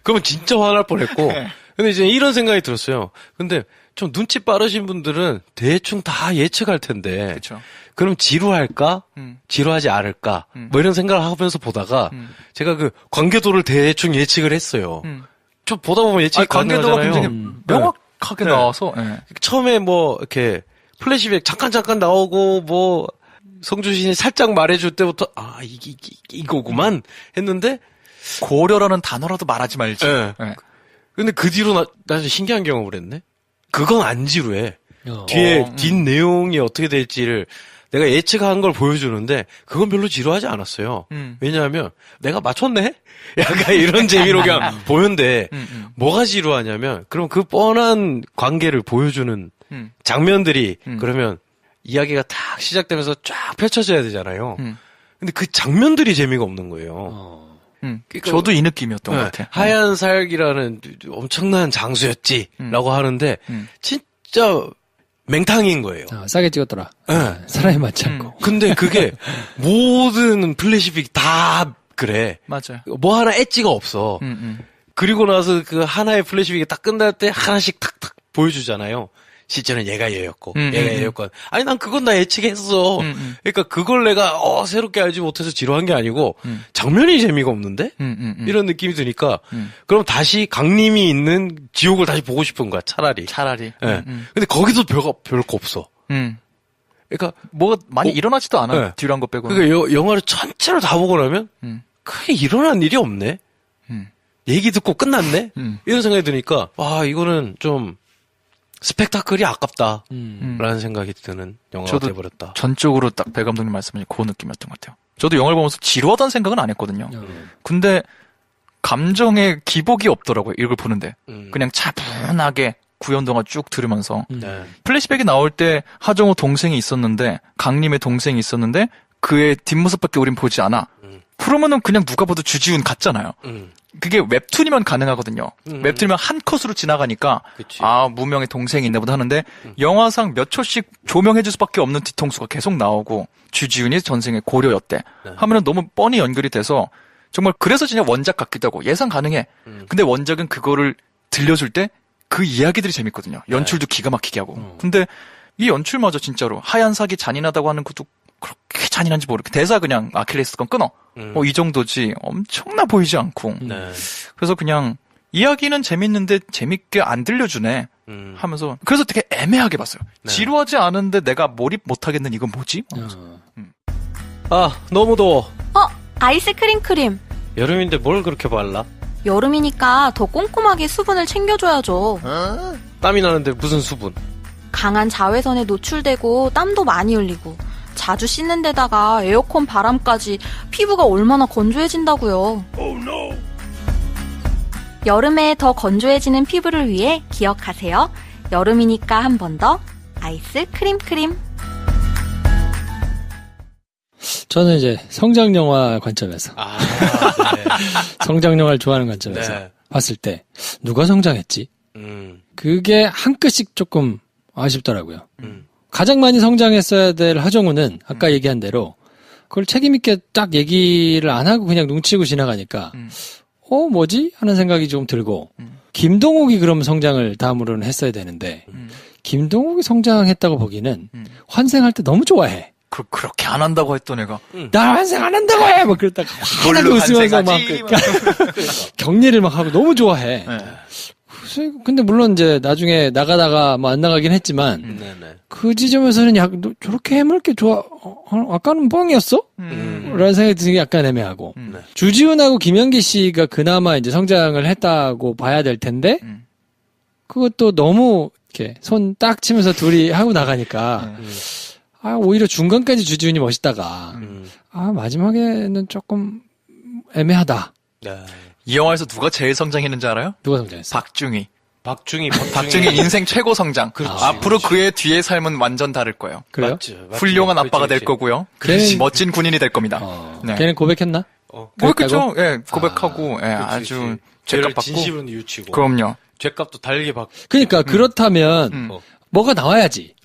그러면 진짜 화날 뻔 했고. 근데 이제 이런 생각이 들었어요. 근데 좀 눈치 빠르신 분들은 대충 다 예측할 텐데. 그쵸. 그럼 지루할까? 지루하지 않을까? 뭐 이런 생각을 하면서 보다가 제가 그 관계도를 대충 예측을 했어요. 좀 보다 보면 예측이 관계도가 가능하잖아요. 굉장히 명확하게 나와서. 네. 처음에 뭐 이렇게 플래시백 잠깐 나오고 뭐 성주신이 살짝 말해줄 때부터 이거구만 했는데 고려라는 단어라도 말하지 말지. 네. 네. 근데 그 뒤로 나 신기한 경험을 했네. 그건 안 지루해. 뒷 내용이 어떻게 될지를 내가 예측한 걸 보여주는데 그건 별로 지루하지 않았어요. 왜냐하면 내가 맞췄네? 약간 이런 재미로 그냥 보는데 뭐가 지루하냐면 그럼 그 뻔한 관계를 보여주는 장면들이 그러면 이야기가 딱 시작되면서 쫙 펼쳐져야 되잖아요. 근데 그 장면들이 재미가 없는 거예요. 그러니까 저도 이 느낌이었던 것 같아요. 하얀 살기라는 엄청난 장수였지라고 하는데 진짜 맹탕인 거예요. 싸게 찍었더라. 네. 사람이 맞지 않고. 근데 그게 모든 플래시백이 다 그래. 맞아요. 뭐 하나 엣지가 없어. 그리고 나서 그 하나의 플래시백이 딱 끝날 때 하나씩 탁탁 보여주잖아요. 실제는 얘가 얘였고, 얘가 얘였고. 아니, 난 그건 나 예측했어. 그러니까 그걸 내가, 새롭게 알지 못해서 지루한 게 아니고, 장면이 재미가 없는데? 이런 느낌이 드니까, 그럼 다시 강림이 있는 지옥을 다시 보고 싶은 거야, 차라리. 예. 근데 거기도 별거 없어. 그러니까, 뭐가 많이 일어나지도 않아. 네. 뒤로 한 거 빼고. 그러니까 영화를 전체로 다 보고 나면, 크게 일어난 일이 없네? 얘기 듣고 끝났네? 이런 생각이 드니까, 이거는 좀, 스펙타클이 아깝다. 라는 생각이 드는 영화가 돼버렸다. 전적으로 딱 배 감독님 말씀하신 그 느낌이었던 것 같아요. 저도 영화를 보면서 지루하다는 생각은 안 했거든요. 근데 감정의 기복이 없더라고요. 이걸 보는데. 그냥 차분하게 구연동화 쭉 들으면서. 네. 플래시백이 나올 때 하정우 동생이 있었는데 강림의 동생이 있었는데 그의 뒷모습밖에 우린 보지 않아. 그러면은 그냥 누가 봐도 주지훈 같잖아요. 그게 웹툰이면 가능하거든요. 웹툰이면 한 컷으로 지나가니까 그치. 무명의 동생이 있나 보다 하는데 영화상 몇 초씩 조명해줄 수밖에 없는 뒤통수가 계속 나오고 주지훈이 전생의 고려였대 하면은 너무 뻔히 연결이 돼서 정말 그래서 진짜 원작 같기도 하고 예상 가능해. 근데 원작은 그거를 들려줄 때 그 이야기들이 재밌거든요. 연출도 기가 막히게 하고. 근데 이 연출마저 진짜로 하얀 사기 잔인하다고 하는 것도 그렇게 잔인한지 모르겠고 대사 그냥 아킬레스건 끊어. 이 정도지 엄청나 보이지 않고. 네. 그래서 그냥 이야기는 재밌는데 재밌게 안 들려주네 하면서 그래서 되게 애매하게 봤어요. 네. 지루하지 않은데 내가 몰입 못하겠는 이건 뭐지? 너무 더워. 아이스크림 크림. 여름인데 뭘 그렇게 발라? 여름이니까 더 꼼꼼하게 수분을 챙겨줘야죠. 땀이 나는데 무슨 수분? 강한 자외선에 노출되고 땀도 많이 흘리고 자주 씻는 데다가 에어컨 바람까지 피부가 얼마나 건조해진다고요. 여름에 더 건조해지는 피부를 위해 기억하세요. 여름이니까 한 번 더 아이스크림 크림. 저는 이제 성장영화 관점에서 네. 성장영화를 좋아하는 관점에서 네. 봤을 때 누가 성장했지? 그게 한 끗씩 조금 아쉽더라고요. 가장 많이 성장했어야 될 하정우는 아까 얘기한 대로 그걸 책임있게 딱 얘기를 안 하고 그냥 눈치고 지나가니까 뭐지? 하는 생각이 좀 들고 김동욱이 그럼 성장을 다음으로는 했어야 되는데 김동욱이 성장했다고 보기는 환생할 때 너무 좋아해. 그렇게 안 한다고 했던 애가 나 환생 안 한다고 해! 막 그러다가 환하게 웃으면서 막 격리를 막 하고 너무 좋아해. 네. 근데 물론 이제 나중에 나가다가 뭐 안 나가긴 했지만 그 지점에서는 너 저렇게 해물게 좋아. 아까는 뻥이었어? 라는 생각이 드는 게 약간 애매하고. 주지훈하고 김연기 씨가 그나마 이제 성장을 했다고 봐야 될 텐데 그것도 너무 이렇게 손 딱 치면서 둘이 하고 나가니까 오히려 중간까지 주지훈이 멋있다가 마지막에는 조금 애매하다. 네. 이 영화에서 누가 제일 성장했는지 알아요? 누가 성장했어? 박중희. 박중희 인생 최고 성장. 그렇지, 앞으로 그의 뒤의 삶은 완전 다를 거예요. 그래요? 맞지. 훌륭한 아빠가 될 거고요. 걔는- 멋진 군인이 될 겁니다. 걔는 고백했나? 그렇겠죠. 예, 고백하고 아주 죄값 받고. 진심으로 뉘우치고. 그럼요. 죄값도 달게 받고. 그러니까 그렇다면 뭐가 나와야지.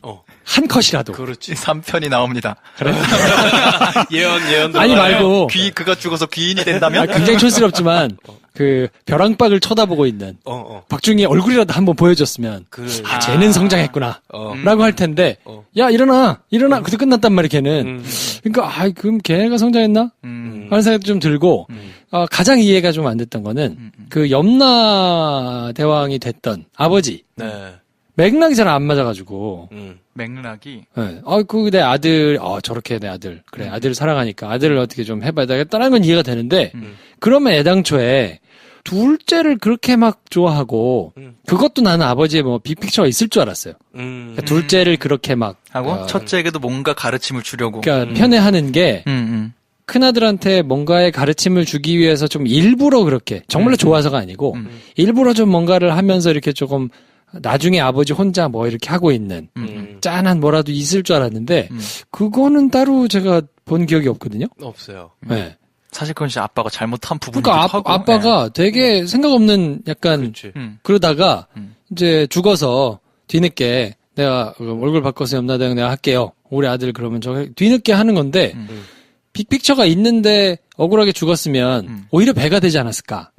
한 컷이라도. 그렇지. 3편이 나옵니다. 예언. 아니 말고 그가 죽어서 귀인이 된다면? 굉장히 촌스럽지만 그 벼랑박을 쳐다보고 있는 박중희의 얼굴이라도 한번 보여줬으면 쟤는 성장했구나 라고 할 텐데 야 일어나 그때 끝났단 말이야 걔는. 그러니까 그럼 걔가 성장했나 하는 생각도 좀 들고 가장 이해가 좀 안 됐던 거는 그 염라 대왕이 됐던 아버지 네. 맥락이 잘 안 맞아가지고 맥락이. 네. 내 아들, 저렇게 내 아들. 그래, 아들을 사랑하니까 아들을 어떻게 좀 해봐야 되겠다는 건 이해가 되는데, 그러면 애당초에 둘째를 그렇게 막 좋아하고, 그것도 나는 아버지의 뭐 빅픽처가 있을 줄 알았어요. 그러니까 둘째를 그렇게 막. 하고, 첫째에게도 뭔가 가르침을 주려고. 그러니까 편애하는 게, 큰아들한테 뭔가의 가르침을 주기 위해서 좀 일부러 그렇게, 정말로 좋아서가 아니고, 일부러 좀 뭔가를 하면서 이렇게 조금, 나중에 아버지 혼자 뭐 이렇게 하고 있는 짠한 뭐라도 있을 줄 알았는데 그거는 따로 제가 본 기억이 없거든요. 없어요. 네. 사실 그건 진짜 아빠가 잘못한 부분이기도 그러니까 하고. 아빠가 되게 생각 없는 약간 그러다가 이제 죽어서 뒤늦게 내가 얼굴 바꿔서 염라대왕 내가 할게요. 우리 아들 그러면 저 뒤늦게 하는 건데 빅픽처가 있는데 억울하게 죽었으면 오히려 배가 되지 않았을까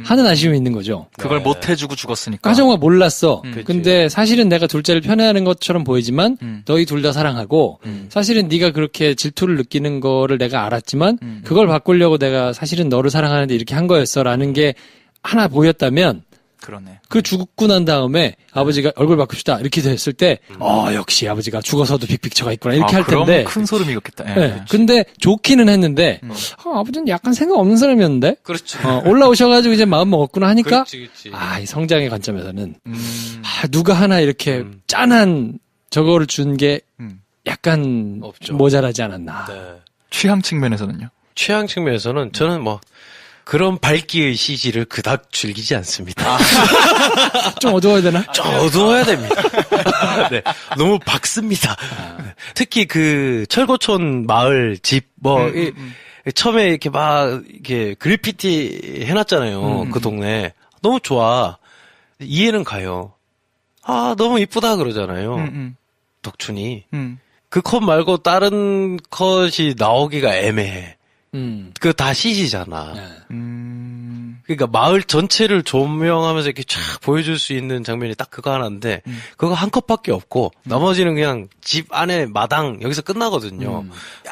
하는 아쉬움이 있는 거죠. 그걸 못 해주고 죽었으니까. 하정우가 몰랐어. 근데 사실은 내가 둘째를 편애하는 것처럼 보이지만 너희 둘 다 사랑하고 사실은 네가 그렇게 질투를 느끼는 거를 내가 알았지만 그걸 바꾸려고 내가 사실은 너를 사랑하는데 이렇게 한 거였어라는 게 하나 보였다면 그러네. 그 죽고 난 다음에 아버지가 얼굴 바꿉시다 이렇게 됐을 때 역시 아버지가 죽어서도 빅픽처가 있구나 이렇게 할 텐데 큰 소름이었겠다. 네. 근데 좋기는 했는데 아버지는 약간 생각 없는 사람이었는데 그렇죠. 올라오셔가지고 이제 마음 먹었구나 하니까 그렇지. 이 성장의 관점에서는 누가 하나 이렇게 짠한 저거를 준 게 약간 없죠. 모자라지 않았나. 네. 취향 측면에서는요? 취향 측면에서는 저는 뭐 그런 밝기의 CG를 그닥 즐기지 않습니다. 좀 어두워야 되나? 좀 어두워야 됩니다. 네, 너무 밝습니다. 특히 그 철거촌 마을 집 처음에 이렇게 막 이렇게 그래피티 해놨잖아요. 그 동네 너무 좋아. 이해는 가요. 너무 이쁘다 그러잖아요. 덕춘이 그 컷 말고 다른 컷이 나오기가 애매해. 그거 다 CG잖아. 그러니까 마을 전체를 조명하면서 이렇게 쫙 보여줄 수 있는 장면이 딱 그거 하나인데 그거 한 컷밖에 없고 나머지는 그냥 집 안에 마당 여기서 끝나거든요.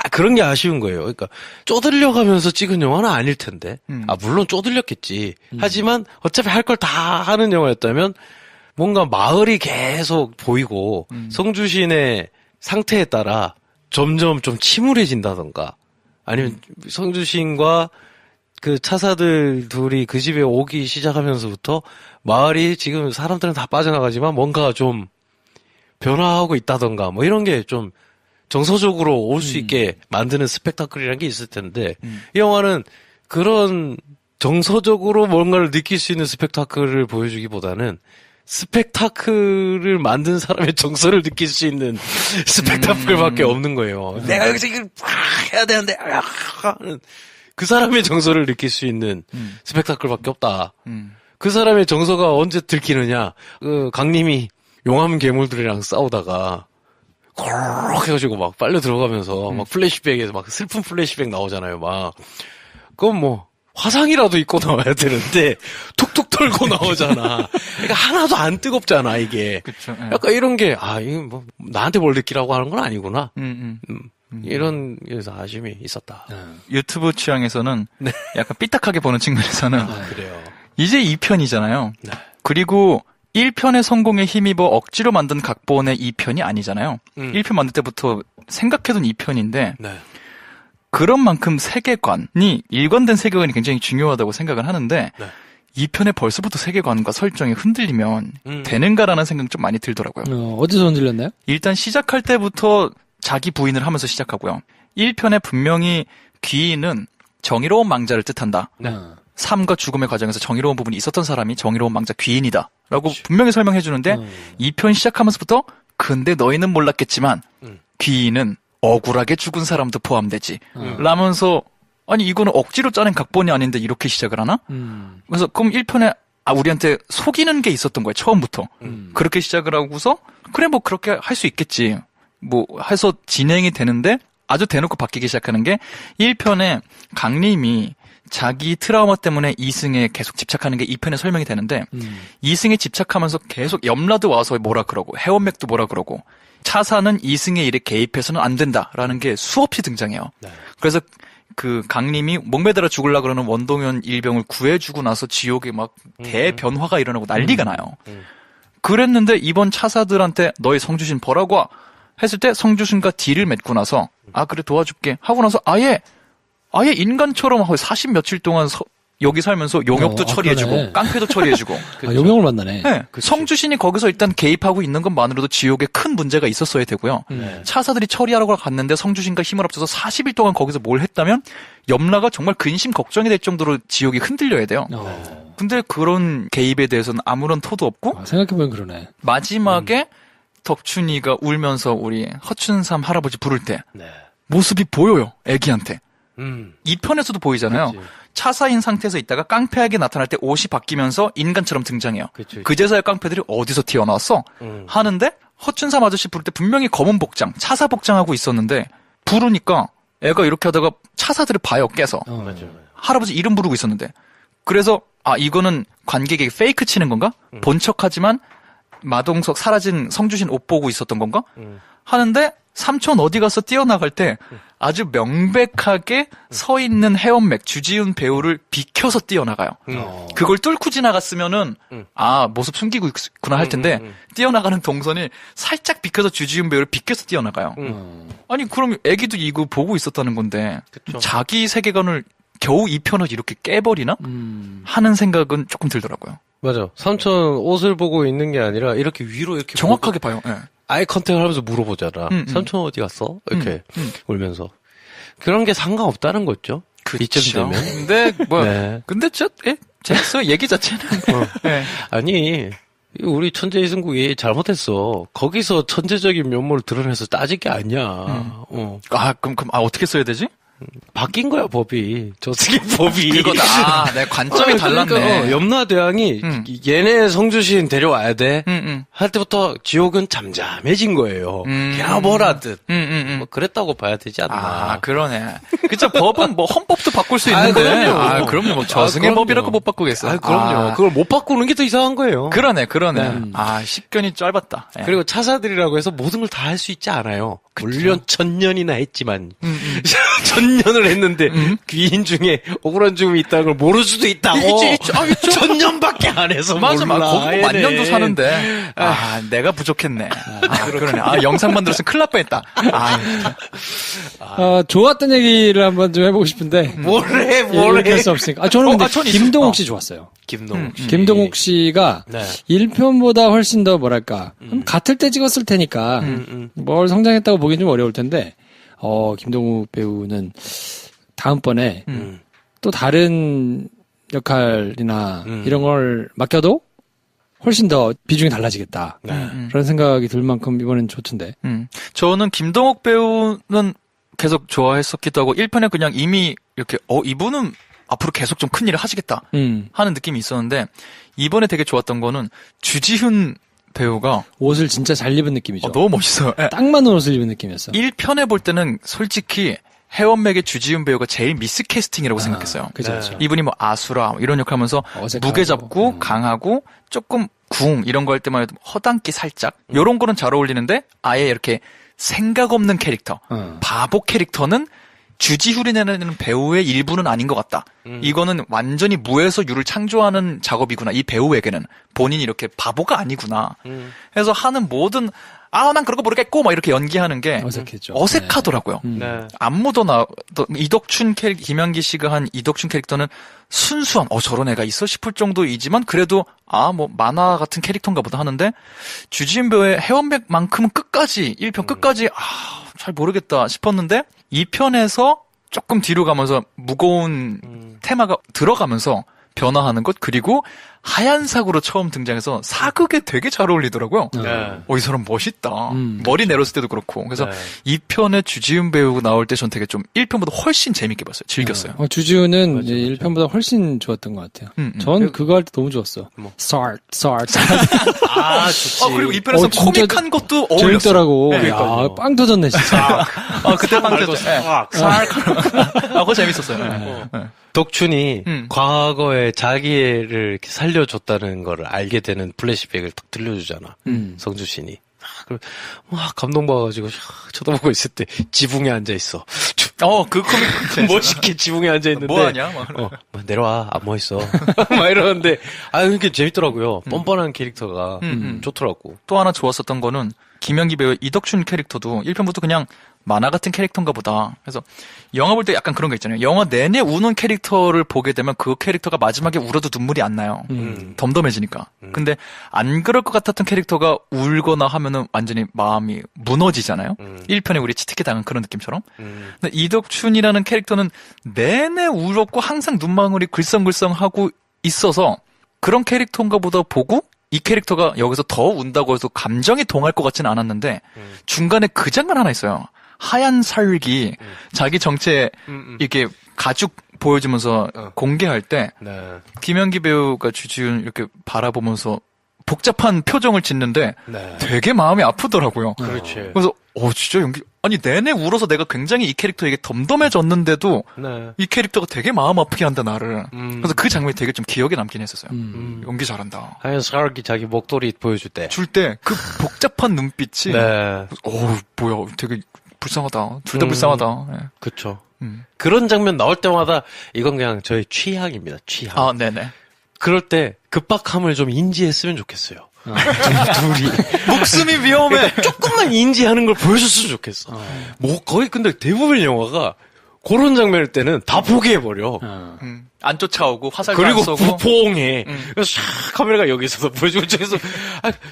그런 게 아쉬운 거예요. 그러니까 쪼들려가면서 찍은 영화는 아닐 텐데. 물론 쪼들렸겠지. 하지만 어차피 할 걸 다 하는 영화였다면 뭔가 마을이 계속 보이고 성주신의 상태에 따라 점점 좀 침울해진다던가 아니면 성주신과 그 차사들 둘이 그 집에 오기 시작하면서부터 마을이 지금 사람들은 다 빠져나가지만 뭔가 좀 변화하고 있다던가 뭐 이런 게 좀 정서적으로 올 수 있게 만드는 스펙타클이라는 게 있을 텐데 이 영화는 그런 정서적으로 뭔가를 느낄 수 있는 스펙타클을 보여주기보다는 스펙타클을 만든 사람의 정서를 느낄 수 있는 스펙타클밖에 없는 거예요. 내가 여기서 이걸 해야 되는데 하는 그 사람의 정서를 느낄 수 있는 스펙타클밖에 없다. 그 사람의 정서가 언제 들키느냐? 그 강림이 용암 괴물들이랑 싸우다가 고록 해가지고 막 빨려 들어가면서 막 플래시백에서 막 슬픈 플래시백 나오잖아요. 막 그건 뭐 화상이라도 입고 나와야 되는데 툭툭 털고 나오잖아. 그러니까 하나도 안 뜨겁잖아 이게. 그쵸, 예. 약간 이런 게 이거 뭐 나한테 뭘 느끼라고 하는 건 아니구나. 이런 그래서 아쉬움이 있었다. 유튜브 취향에서는 약간 삐딱하게 보는 측면에서는 그래요. 이제 2편이잖아요. 그리고 1편의 성공에 힘입어 억지로 만든 각본의 2편이 아니잖아요. 1편 만들 때부터 생각해둔 2편인데 네. 그런 만큼 세계관이 일관된 세계관이 굉장히 중요하다고 생각을 하는데 2편에 벌써부터 세계관과 설정이 흔들리면 되는가라는 생각 좀 많이 들더라고요. 어디서 흔들렸나요? 일단 시작할 때부터 자기 부인을 하면서 시작하고요. 1편에 분명히 귀인은 정의로운 망자를 뜻한다. 삶과 죽음의 과정에서 정의로운 부분이 있었던 사람이 정의로운 망자 귀인이다. 라고 분명히 설명해 주는데 2편 시작하면서부터 근데 너희는 몰랐겠지만 귀인은 억울하게 죽은 사람도 포함되지. 라면서 아니 이거는 억지로 짜낸 각본이 아닌데 이렇게 시작을 하나? 그래서 그럼 1편에 우리한테 속이는 게 있었던 거예요. 처음부터. 그렇게 시작을 하고서 그래 뭐 그렇게 할 수 있겠지. 뭐 해서 진행이 되는데 아주 대놓고 바뀌기 시작하는 게 1편에 강림이 자기 트라우마 때문에 이승에 계속 집착하는 게 2편에 설명이 되는데 이승에 집착하면서 계속 염라도 와서 뭐라 그러고 해원맥도 뭐라 그러고 차사는 이승의 일에 개입해서는 안 된다라는 게 수없이 등장해요. 그래서 그 강림이 목매달아 죽으려고 그러는 원동현 일병을 구해주고 나서 지옥에 막 대변화가 일어나고 난리가 나요. 그랬는데 이번 차사들한테 너희 성주신 벌하고 와 했을 때 성주신과 딜을 맺고 나서 그래 도와줄게 하고 나서 아예 인간처럼 40 며칠 동안 여기 살면서 용역도 처리해주고 그러네. 깡패도 처리해주고 용역을 만나네. 네. 성주신이 거기서 일단 개입하고 있는 것만으로도 지옥에 큰 문제가 있었어야 되고요. 차사들이 처리하러 갔는데 성주신과 힘을 합쳐서 40일 동안 거기서 뭘 했다면 염라가 정말 근심 걱정이 될 정도로 지옥이 흔들려야 돼요. 근데 그런 개입에 대해서는 아무런 토도 없고 생각해보면 그러네. 마지막에 덕춘이가 울면서 우리 허춘삼 할아버지 부를 때 모습이 보여요. 애기한테. 2편에서도 보이잖아요. 그치. 차사인 상태에서 있다가 깡패에게 나타날 때 옷이 바뀌면서 인간처럼 등장해요. 그치. 그제서야 깡패들이 어디서 튀어나왔어? 하는데 허춘삼 아저씨 부를 때 분명히 검은 복장, 차사 복장하고 있었는데 부르니까 애가 이렇게 하다가 차사들을 봐요, 깨서. 맞아요. 할아버지 이름 부르고 있었는데. 그래서, 이거는 관객에게 페이크 치는 건가? 본 척하지만 마동석 사라진 성주신 옷 보고 있었던 건가? 하는데, 삼촌 어디 가서 뛰어나갈 때 아주 명백하게 서 있는 해원맥 주지훈 배우를 비켜서 뛰어나가요. 그걸 뚫고 지나갔으면은 모습 숨기고 있구나 할 텐데 뛰어나가는 동선이 살짝 비켜서 주지훈 배우를 비켜서 뛰어나가요. 아니 그럼 애기도 이거 보고 있었다는 건데 그쵸. 자기 세계관을 겨우 2편을 이렇게 깨버리나? 하는 생각은 조금 들더라고요. 맞아. 삼촌 옷을 보고 있는 게 아니라 이렇게 위로 이렇게 정확하게 봐요. 네. 아이 컨택을 하면서 물어보잖아. 삼촌 어디 갔어? 이렇게 울면서. 그런 게 상관없다는 거죠. 이쯤 되면. 근데 네. 근데 재밌어 얘기 자체는. 네. 아니 우리 천재 이승국이 잘못했어. 거기서 천재적인 면모를 드러내서 따질 게 아니야. 그럼 어떻게 써야 되지? 바뀐 거야 법이. 저승의 법이. 그거다. 내 관점이 달랐네. 그러니까, 염라대왕이 얘네 성주신 데려와야 돼. 할 때부터 지옥은 잠잠해진 거예요. 그냥 뭐라듯. 뭐 그랬다고 봐야 되지 않나. 그러네. 그쵸, 법은 뭐 헌법도 바꿀 수 있는데. 그럼요. 뭐 저승의 그럼요. 법이라고 못 바꾸겠어요. 그럼요. 그걸 못 바꾸는 게 더 이상한 거예요. 그러네. 십견이 짧았다. 예. 그리고 차사들이라고 해서 모든 걸 다 할 수 있지 않아요. 물론 1000년이나 했지만 1000년을 했는데 귀인 중에 억울한 죽음이 있다는 걸 모를 수도 있다고. 있죠. 1000년밖에 안 해서 맞아. 몰라. 거기 뭐 만년도 사는데. 내가 부족했네. 그러네. 영상 만들었으면 큰일 날 뻔했다. 좋았던 얘기를 한번 좀 해보고 싶은데. 뭐래. 이렇게 할 수 없으니까. 저는 근데 김동욱 씨 좋았어요. 김동욱 씨가 1편보다 훨씬 더 뭐랄까. 같을 때 찍었을 테니까 뭘 성장했다고 보긴 좀 어려울 텐데 김동욱 배우는 다음번에 또 다른 역할이나 이런 걸 맡겨도 훨씬 더 비중이 달라지겠다. 그런 생각이 들 만큼 이번엔 좋던데. 저는 김동욱 배우는 계속 좋아했었기도 하고 1편에 그냥 이미 이렇게 이분은 앞으로 계속 좀 큰 일을 하시겠다 하는 느낌이 있었는데 이번에 되게 좋았던 거는 주지훈 배우가 옷을 진짜 잘 입은 느낌이죠. 너무 멋있어요. 딱 맞는 옷을 입은 느낌이었어. 1편에 볼 때는 솔직히 해원맥의 주지훈 배우가 제일 미스 캐스팅이라고 생각했어요. 그죠. 이분이 뭐 아수라 이런 역할 하면서 무게 잡고 강하고 조금 궁 이런 거 할 때만 해도 허당기 살짝 요런 거는 잘 어울리는데 아예 이렇게 생각 없는 캐릭터 바보 캐릭터는 주지훈이라는 배우의 일부는 아닌 것 같다. 이거는 완전히 무에서 유를 창조하는 작업이구나. 이 배우에게는 본인이 이렇게 바보가 아니구나. 해서 하는 모든 난 그런 거 모르겠고 막 이렇게 연기하는 게 어색했죠. 어색하더라고요. 안무도 이덕춘 김연기 씨가 한 이덕춘 캐릭터는 순수한 저런 애가 있어 싶을 정도이지만 그래도 뭐 만화 같은 캐릭터인가 보다 하는데 주지훈 배우의 해원맥만큼은 끝까지 1편 끝까지 잘 모르겠다 싶었는데 2편에서 조금 뒤로 가면서 무거운 테마가 들어가면서 변화하는 것 그리고 하얀 사구로 처음 등장해서 사극에 되게 잘 어울리더라고요. 이 사람 멋있다. 머리 내렸을 때도 그렇고. 그래서 2편에 주지훈 배우가 나올 때 전 되게 좀 1편보다 훨씬 재밌게 봤어요. 즐겼어요. 주지훈은 이제 1편보다 훨씬 좋았던 것 같아요. 전 그거 할 때 너무 좋았어. Sart. 좋지. 그리고 2편에서 코믹한 것도 어울렸어. 재밌더라고. 빵 터졌네, 진짜. 그때 빵 터졌죠. 그거 재밌었어요. 덕춘이 과거에 자기를 이렇게 살려줬다는 걸 알게 되는 플래시백을 딱 들려주잖아. 성주신이. 그럼 감동받아가지고 쳐다보고 있을 때 지붕에 앉아 있어. 그 코믹 멋있게 지붕에 앉아 있는데 뭐하냐? 내려와 안 멋있어. 막 이러는데 이게 재밌더라고요. 뻔뻔한 캐릭터가 좋더라고. 또 하나 좋았었던 거는 김연기 배우의 이덕춘 캐릭터도 1편부터 그냥 만화 같은 캐릭터인가 보다. 그래서 영화 볼 때 약간 그런 거 있잖아요. 영화 내내 우는 캐릭터를 보게 되면 그 캐릭터가 마지막에 울어도 눈물이 안 나요. 덤덤해지니까. 근데 안 그럴 것 같았던 캐릭터가 울거나 하면은 완전히 마음이 무너지잖아요. 1편에 우리 치트키 당한 그런 느낌처럼. 근데 이덕춘이라는 캐릭터는 내내 울었고 항상 눈망울이 글썽글썽하고 있어서 그런 캐릭터인가 보다 보고 이 캐릭터가 여기서 더 운다고 해서 감정이 동할 것 같지는 않았는데 중간에 그 장면 하나 있어요. 하얀 살기 자기 정체 이렇게 가죽 보여주면서 공개할 때 김연기 배우가 주지훈 이렇게 바라보면서 복잡한 표정을 짓는데 되게 마음이 아프더라고요. 그렇지. 그래서 진짜 연기 아니 내내 울어서 내가 굉장히 이 캐릭터에게 덤덤해졌는데도 네. 이 캐릭터가 되게 마음 아프게 한다 나를. 그래서 그 장면이 되게 좀 기억에 남긴 했었어요. 연기 잘한다. 하얀 사르기 자기 목도리 보여줄 때. 줄 때 그 복잡한 눈빛이 네. 뭐야 되게 불쌍하다. 둘 다 불쌍하다. 예. 그쵸. 그런 장면 나올 때마다 이건 그냥 저의 취향입니다. 취향. 네네. 그럴 때 급박함을 좀 인지했으면 좋겠어요. 둘이 목숨이 위험해. 조금만 인지하는 걸 보여줬으면 좋겠어. 뭐 거의 근데 대부분 영화가 그런 장면일 때는 다 포기해버려. 안 쫓아오고 화살도 그리고 안 쏘고. 부포옹해. 그래서 샥 카메라가 여기서 보여주고 저기서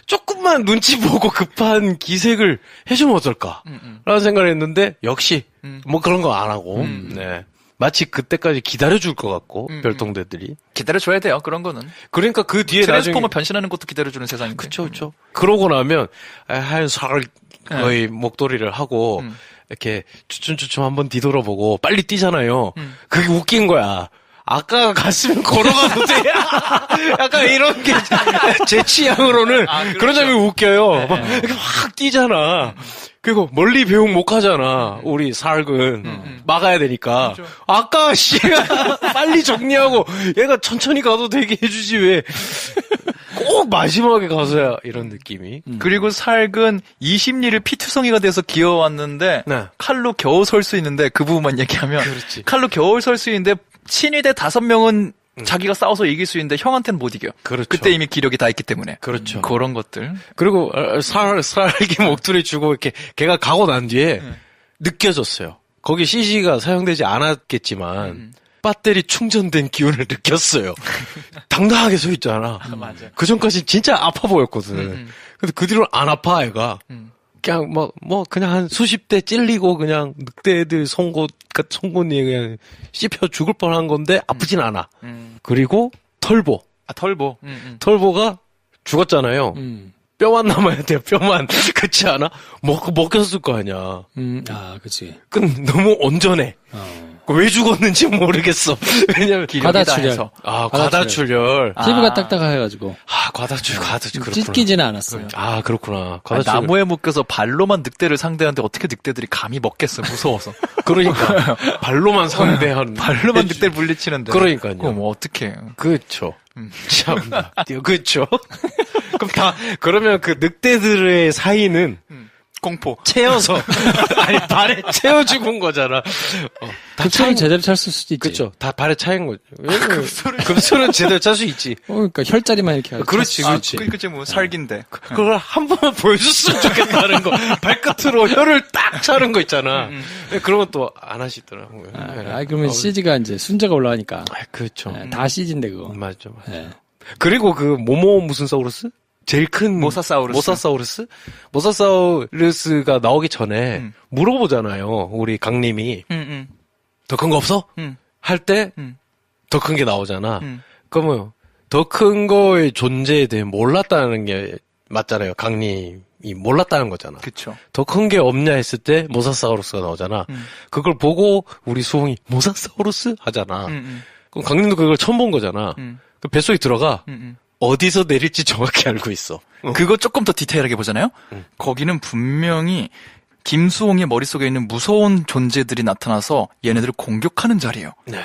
조금만 눈치 보고 급한 기색을 해주면 어떨까? 라는 생각을 했는데 역시 뭐 그런 거 안 하고 네. 마치 그때까지 기다려줄 것 같고 별동대들이 기다려줘야 돼요. 그런 거는. 그러니까 그 뒤에 나중에 트랜스포머 변신하는 것도 기다려주는 세상인데. 그쵸. 그러고 나면 하얀 살 거의 목도리를 하고 이렇게 추춤추춤 한번 뒤돌아보고 빨리 뛰잖아요. 그게 웃긴 거야. 아까 갔으면 걸어가도 돼. 약간 이런 게 제 취향으로는 그렇죠. 그런 장면이 웃겨요. 막 이렇게 확 뛰잖아. 그리고 멀리 배웅 못 가잖아. 우리 살근 막아야 되니까. 그렇죠. 아까 씨가 빨리 정리하고 얘가 천천히 가도 되게 해주지 왜 꼭 마지막에 가서야 이런 느낌이. 그리고 살근 20리를 피투성이가 돼서 기어왔는데 네. 칼로 겨우 설 수 있는데 그 부분만 얘기하면 칼로 겨우 설 수 있는데 친위대 5명은 자기가 싸워서 이길 수 있는데 형한테는 못 이겨. 그렇죠. 그때 이미 기력이 다 있기 때문에. 그렇죠. 그런 것들. 그리고 살기 목도리 주고 이렇게 걔가 가고 난 뒤에 느껴졌어요. 거기 CG가 사용되지 않았겠지만 배터리 충전된 기운을 느꼈어요. 당당하게 서 있잖아. 맞아. 그 전까지 진짜 아파 보였거든. 근데 그 뒤로는 안 아파 애가. 그냥 그냥 한 수십 대 찔리고 그냥 늑대들 송곳니에 그냥 씹혀 죽을 뻔한 건데 아프진 않아. 그리고 털보. 털보. 털보가 죽었잖아요. 뼈만 남아야 돼요, 뼈만. 그렇지 않아? 먹혔을 거 아니야. 그치. 너무 온전해. 왜 죽었는지 모르겠어. 왜냐면 과다출혈. 과다출혈. 피부가 딱딱해가지고. 과다출혈, 그렇구나. 찢기지는 않았어요. 그렇구나. 과다출혈. 나무에 묶여서 발로만 늑대를 상대하는데 어떻게 늑대들이 감히 먹겠어, 무서워서. 그러니까. 발로만 상대하는. 발로만 늑대를 물리치는데. 그러니까요. 그거 뭐 어떡해. 그렇죠. 참나. 그렇죠. 그러면 그 늑대들의 사이는 공포. 채워서 아니 발에 채워 죽은 거잖아. 급소를 제대로 찼을 수도 있지. 그렇죠. 다 발에 차인 거죠. 급소는 제대로 찰 수 있지. 그러니까 혈자리만 이렇게 하고. 그렇지. 그치 뭐 살긴데. 그걸 한 번만 보여줬으면 좋겠다는 거. 발끝으로 혀를 딱 차는 거 있잖아. 그런 것도 안 하시더라고요. 그러면 CG가 이제 순자가 올라가니까. 그렇죠. 다 CG인데 그거. 맞죠. 그리고 그 무슨 사우루스? 제일 큰 모사사우루스가 나오기 전에 물어보잖아요. 우리 강님이 더 큰 거 없어? 할 때 더 큰 게 나오잖아. 그러면 더 큰 거의 존재에 대해 몰랐다는 게 맞잖아요. 강님이 몰랐다는 거잖아. 그쵸. 더 큰 게 없냐 했을 때 모사사우루스가 나오잖아. 그걸 보고 우리 수홍이 모사사우루스 하잖아. 그럼 강님도 그걸 처음 본 거잖아. 그 뱃속에 들어가. 어디서 내릴지 정확히 알고 있어. 그거 조금 더 디테일하게 보잖아요? 거기는 분명히 김수홍의 머릿속에 있는 무서운 존재들이 나타나서 얘네들을 공격하는 자리예요. 네.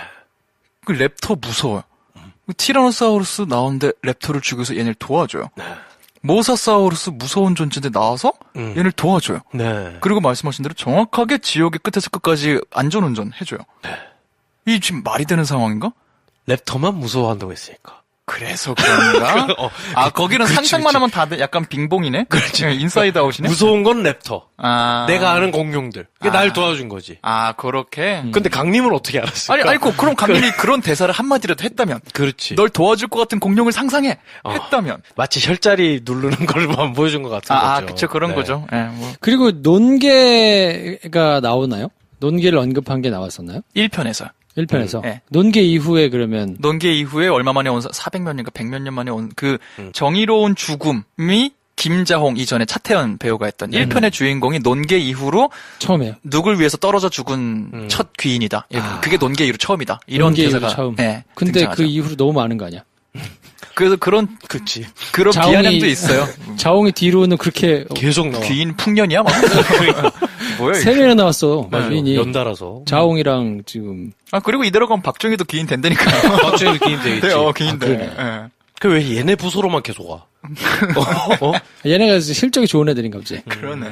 그 랩터 무서워요. 티라노사우루스 나오는데 랩터를 죽여서 얘네를 도와줘요. 네. 모사사우루스 무서운 존재인데 나와서 얘네를 도와줘요. 네. 그리고 말씀하신 대로 정확하게 지역의 끝에서 끝까지 안전운전 해줘요. 네. 이 지금 말이 되는 상황인가? 랩터만 무서워한다고 했으니까. 그래서 그런가? 거기는 상상만 하면 다들 약간 빙봉이네? 그렇지. 인사이드 아웃이네? 무서운 건 랩터. 내가 아는 공룡들. 그게 날 도와준 거지. 그렇게? 근데 강님은 어떻게 알았을까? 아니, 그럼 강님이 그런 대사를 한마디라도 했다면. 그렇지. 널 도와줄 것 같은 공룡을 상상해. 했다면. 마치 혈자리 누르는 걸만 보여준 것 같은 거죠. 그쵸. 그런 거죠. 뭐. 그리고 논개가 나오나요? 논개를 언급한 게 나왔었나요? 1편에서. 1편에서. 네. 논개 이후에 그러면. 논개 이후에 얼마 만에 온, 400몇 년인가 100몇 년 만에 온 그 정의로운 죽음이 김자홍 이전에 차태현 배우가 했던 1편의 주인공이 논개 이후로 처음이에요. 누굴 위해서 떨어져 죽은 첫 귀인이다. 그게 논개 이후로 처음이다. 이런 논개 대사가. 이후로 처음. 네, 근데 등장하죠. 그 이후로 너무 많은 거 아니야? 그래서 그런 자웅이- 비아냥도 있어요. 자웅이 뒤로는 그렇게 계속 나와. 귀인 풍년이야? 막. 뭐야, 세 이게. 명이나 나왔어. 맞아요. 귀인이. 연달아서. 자웅이랑 지금 아, 그리고 이대로 가면 박정희도 귀인 된다니까요. 박정희도 기인 되겠지. 네, 귀인 돼. 그러네. 예. 그 왜 얘네 부서로만 계속 와? 어? 얘네가 실적이 좋은 애들인가 보지. 그러네.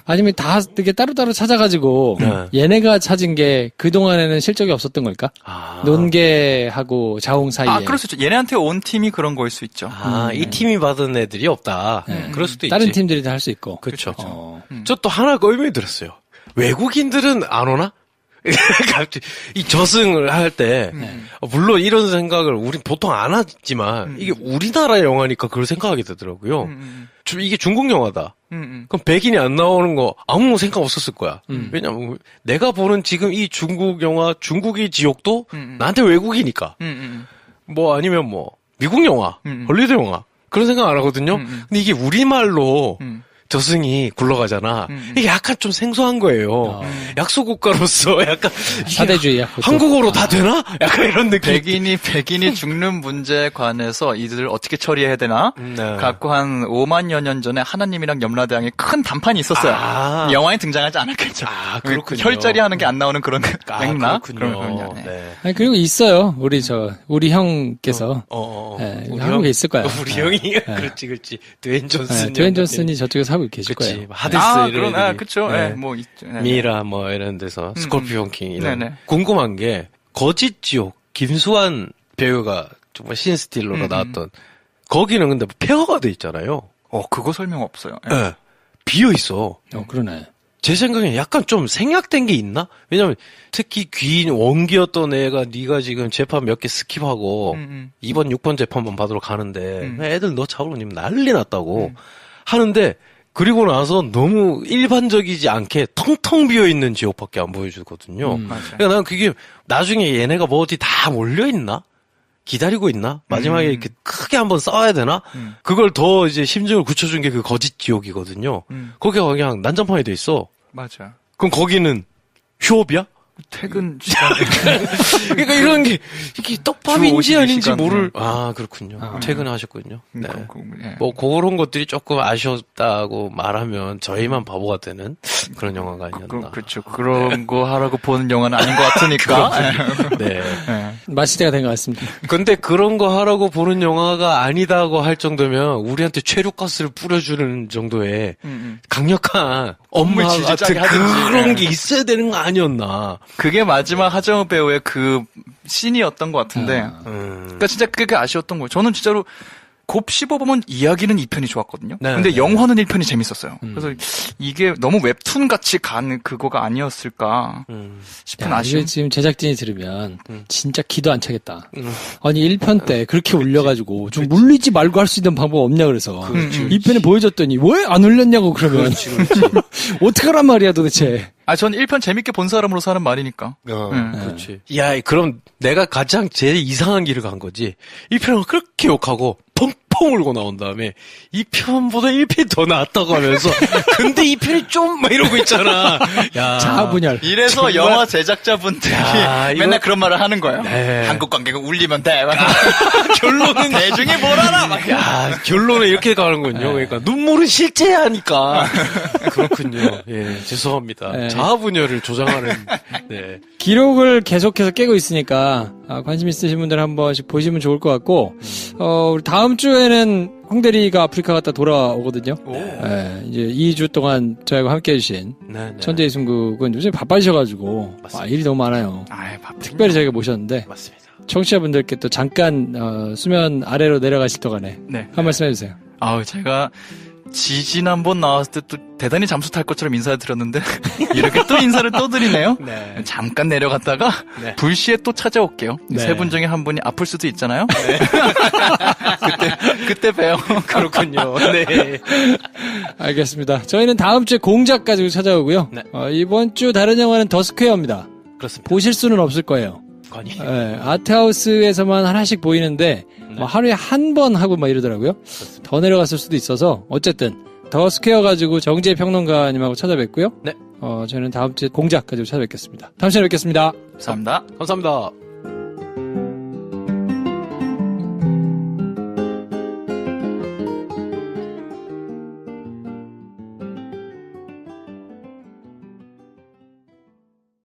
아니면 다 되게 따로따로 찾아가지고 네. 얘네가 찾은 게 그동안에는 실적이 없었던 걸까? 아. 논개하고 자웅 사이에. 아, 그럴 수 있죠. 얘네한테 온 팀이 그런 거일 수 있죠. 이 팀이 받은 애들이 없다. 네. 그럴 수도 있지. 다른 팀들이 다 할 수 있고. 그렇죠. 음. 저 또 하나 의문이 들었어요. 외국인들은 안 오나? 갑자기 이 저승을 할 때 물론 이런 생각을 우린 보통 안 하지만 이게 우리나라 영화니까 그걸 생각하게 되더라고요. 이게 중국 영화다. 그럼 백인이 안 나오는 거 아무 생각 없었을 거야. 왜냐면 내가 보는 지금 이 중국 영화 중국의 지옥도 나한테 외국이니까. 뭐 아니면 뭐 미국 영화, 헐리우드 영화 그런 생각 안 하거든요. 근데 이게 우리말로 저승이 굴러가잖아. 이게 약간 좀 생소한 거예요. 약소국가로서 약간 이게 사대주의야. 그것도. 한국어로 다 되나? 약간 이런 느낌. 백인이 죽는 문제에 관해서 이들을 어떻게 처리해야 되나? 네. 갖고 한 5만여 년 전에 하나님이랑 염라대왕의 큰 단판이 있었어요. 아. 영화에 등장하지 않았겠죠. 아, 그렇군요. 혈자리 하는 게 안 나오는 그런 맥락? 그렇군요. 네. 네. 아니, 그리고 있어요. 우리 형께서. 네, 우리 한국에 있을 거야. 우리 형이 그렇지. 드웨인 존슨. 네, 드웨인 존슨이 저쪽에서 하고 계실 그치. 거예요. 하데스 그런, 이런. 그쵸. 네. 뭐, 있죠. 네. 미라 뭐 이런 데서 스콜피온 킹 이런. 네네. 궁금한 게 거짓 지옥 김수환 배우가 정말 신스틸러로 나왔던 거기는 근데 폐허가 돼 있잖아요. 그거 설명 없어요. 네. 비어 있어. 그러네. 제 생각엔 약간 좀 생략된 게 있나? 왜냐면 특히 귀인 원기였던 애가 네가 지금 재판 몇 개 스킵하고 2번, 6번 재판만 받으러 가는데 애들 너 잡으러 님 난리 났다고 하는데 그리고 나서 너무 일반적이지 않게 텅텅 비어있는 지옥밖에 안 보여주거든요. 그러니까 난 그게 나중에 얘네가 뭐 어디 다 몰려있나? 기다리고 있나? 마지막에 이렇게 크게 한번 싸워야 되나? 그걸 더 이제 심증을 굳혀준 게 그 거짓 지옥이거든요. 거기가 그냥 난장판이 돼 있어. 맞아. 그럼 거기는 휴업이야? 퇴근 시간. 그러니까 이런 게 이게 떡밥인지 주 52 아닌지 시간. 모를. 아 그렇군요. 퇴근하셨군요. 네. 예. 뭐 그런 것들이 조금 아쉬웠다고 말하면 저희만 바보가 되는 그런 영화가 아니었나. 그렇죠. 그런 거 하라고 보는 영화는 아닌 것 같으니까. 네. 마시대가 된 것 같습니다. 근데 그런 거 하라고 보는 영화가 아니다고 할 정도면 우리한테 최루가스를 뿌려주는 정도의 강력한 엄마 같은 지지자게 하든지. 그런 게 있어야 되는 거 아니었나. 그게 마지막 하정우 배우의 그 씬이었던 것 같은데. 그러니까 진짜 그게 아쉬웠던 거예요. 저는 진짜로 곱 씹어보면 이야기는 2편이 좋았거든요. 네, 근데 네. 영화는 1편이 재밌었어요. 그래서 이게 너무 웹툰 같이 간 그거가 아니었을까 싶은 야, 아쉬움. 이게 지금 제작진이 들으면 진짜 기도 안 차겠다. 아니 1편 때 그렇게 울려가지고 좀 물리지 말고 할 수 있는 방법 없냐 그래서 2편에 보여줬더니 왜 안 울렸냐고 그러면 어떡하란 말이야 도대체. 전 1편 재밌게 본 사람으로서 하는 말이니까. 그렇지. 야, 그럼 내가 가장 제일 이상한 길을 간 거지. 1편을 그렇게 욕하고 펑펑 울고 나온 다음에 2편보다 1편이 더 나았다고 하면서 근데 2편이 좀 막 이러고 있잖아. 야. 자아분열. 이래서 정말- 영화 제작자분들이 야, 이거- 맨날 그런 말을 하는 거예요. 네. 한국 관객은 울리면 돼. 막. 결론은 대중이 뭘 알아? 막. 야, 결론은 이렇게 가는군요. 그러니까 눈물은 실제하니까. 그렇군요. 예, 죄송합니다. 네. 자아분열을 조장하는. 네. 기록을 계속해서 깨고 있으니까 관심 있으신 분들 한 번씩 보시면 좋을 것 같고 우리 다음 주에는 홍대리가 아프리카 갔다 돌아오거든요. 네, 이제 2주 동안 저희와 함께 해주신 네. 천재 이승국은 요즘 바빠지셔가지고 일이 너무 많아요. 특별히 저희가 모셨는데 맞습니다. 청취자분들께 또 잠깐 수면 아래로 내려가실 동안에 네. 한 말씀 해주세요. 제가 지난번 나왔을 때 또 대단히 잠수 탈 것처럼 인사를 드렸는데 이렇게 또 인사를 또 드리네요. 네. 잠깐 내려갔다가 네. 불시에 또 찾아올게요. 네. 세 분 중에 한 분이 아플 수도 있잖아요. 그때 봬요. 그렇군요. 네. 알겠습니다. 저희는 다음 주에 공작 가지고 찾아오고요. 네. 이번 주 다른 영화는 더 스퀘어입니다. 그렇습니다. 보실 수는 없을 거예요. 관이. 네, 아트하우스에서만 하나씩 보이는데 뭐 하루에 한 번 하고 막 이러더라고요. 더 내려갔을 수도 있어서 어쨌든 더 스퀘어 가지고 정재 평론가님하고 찾아뵙고요. 네. 저희는 다음 주에 공작 가지고 찾아뵙겠습니다. 다음 시간에 뵙겠습니다. 감사합니다. 감사합니다.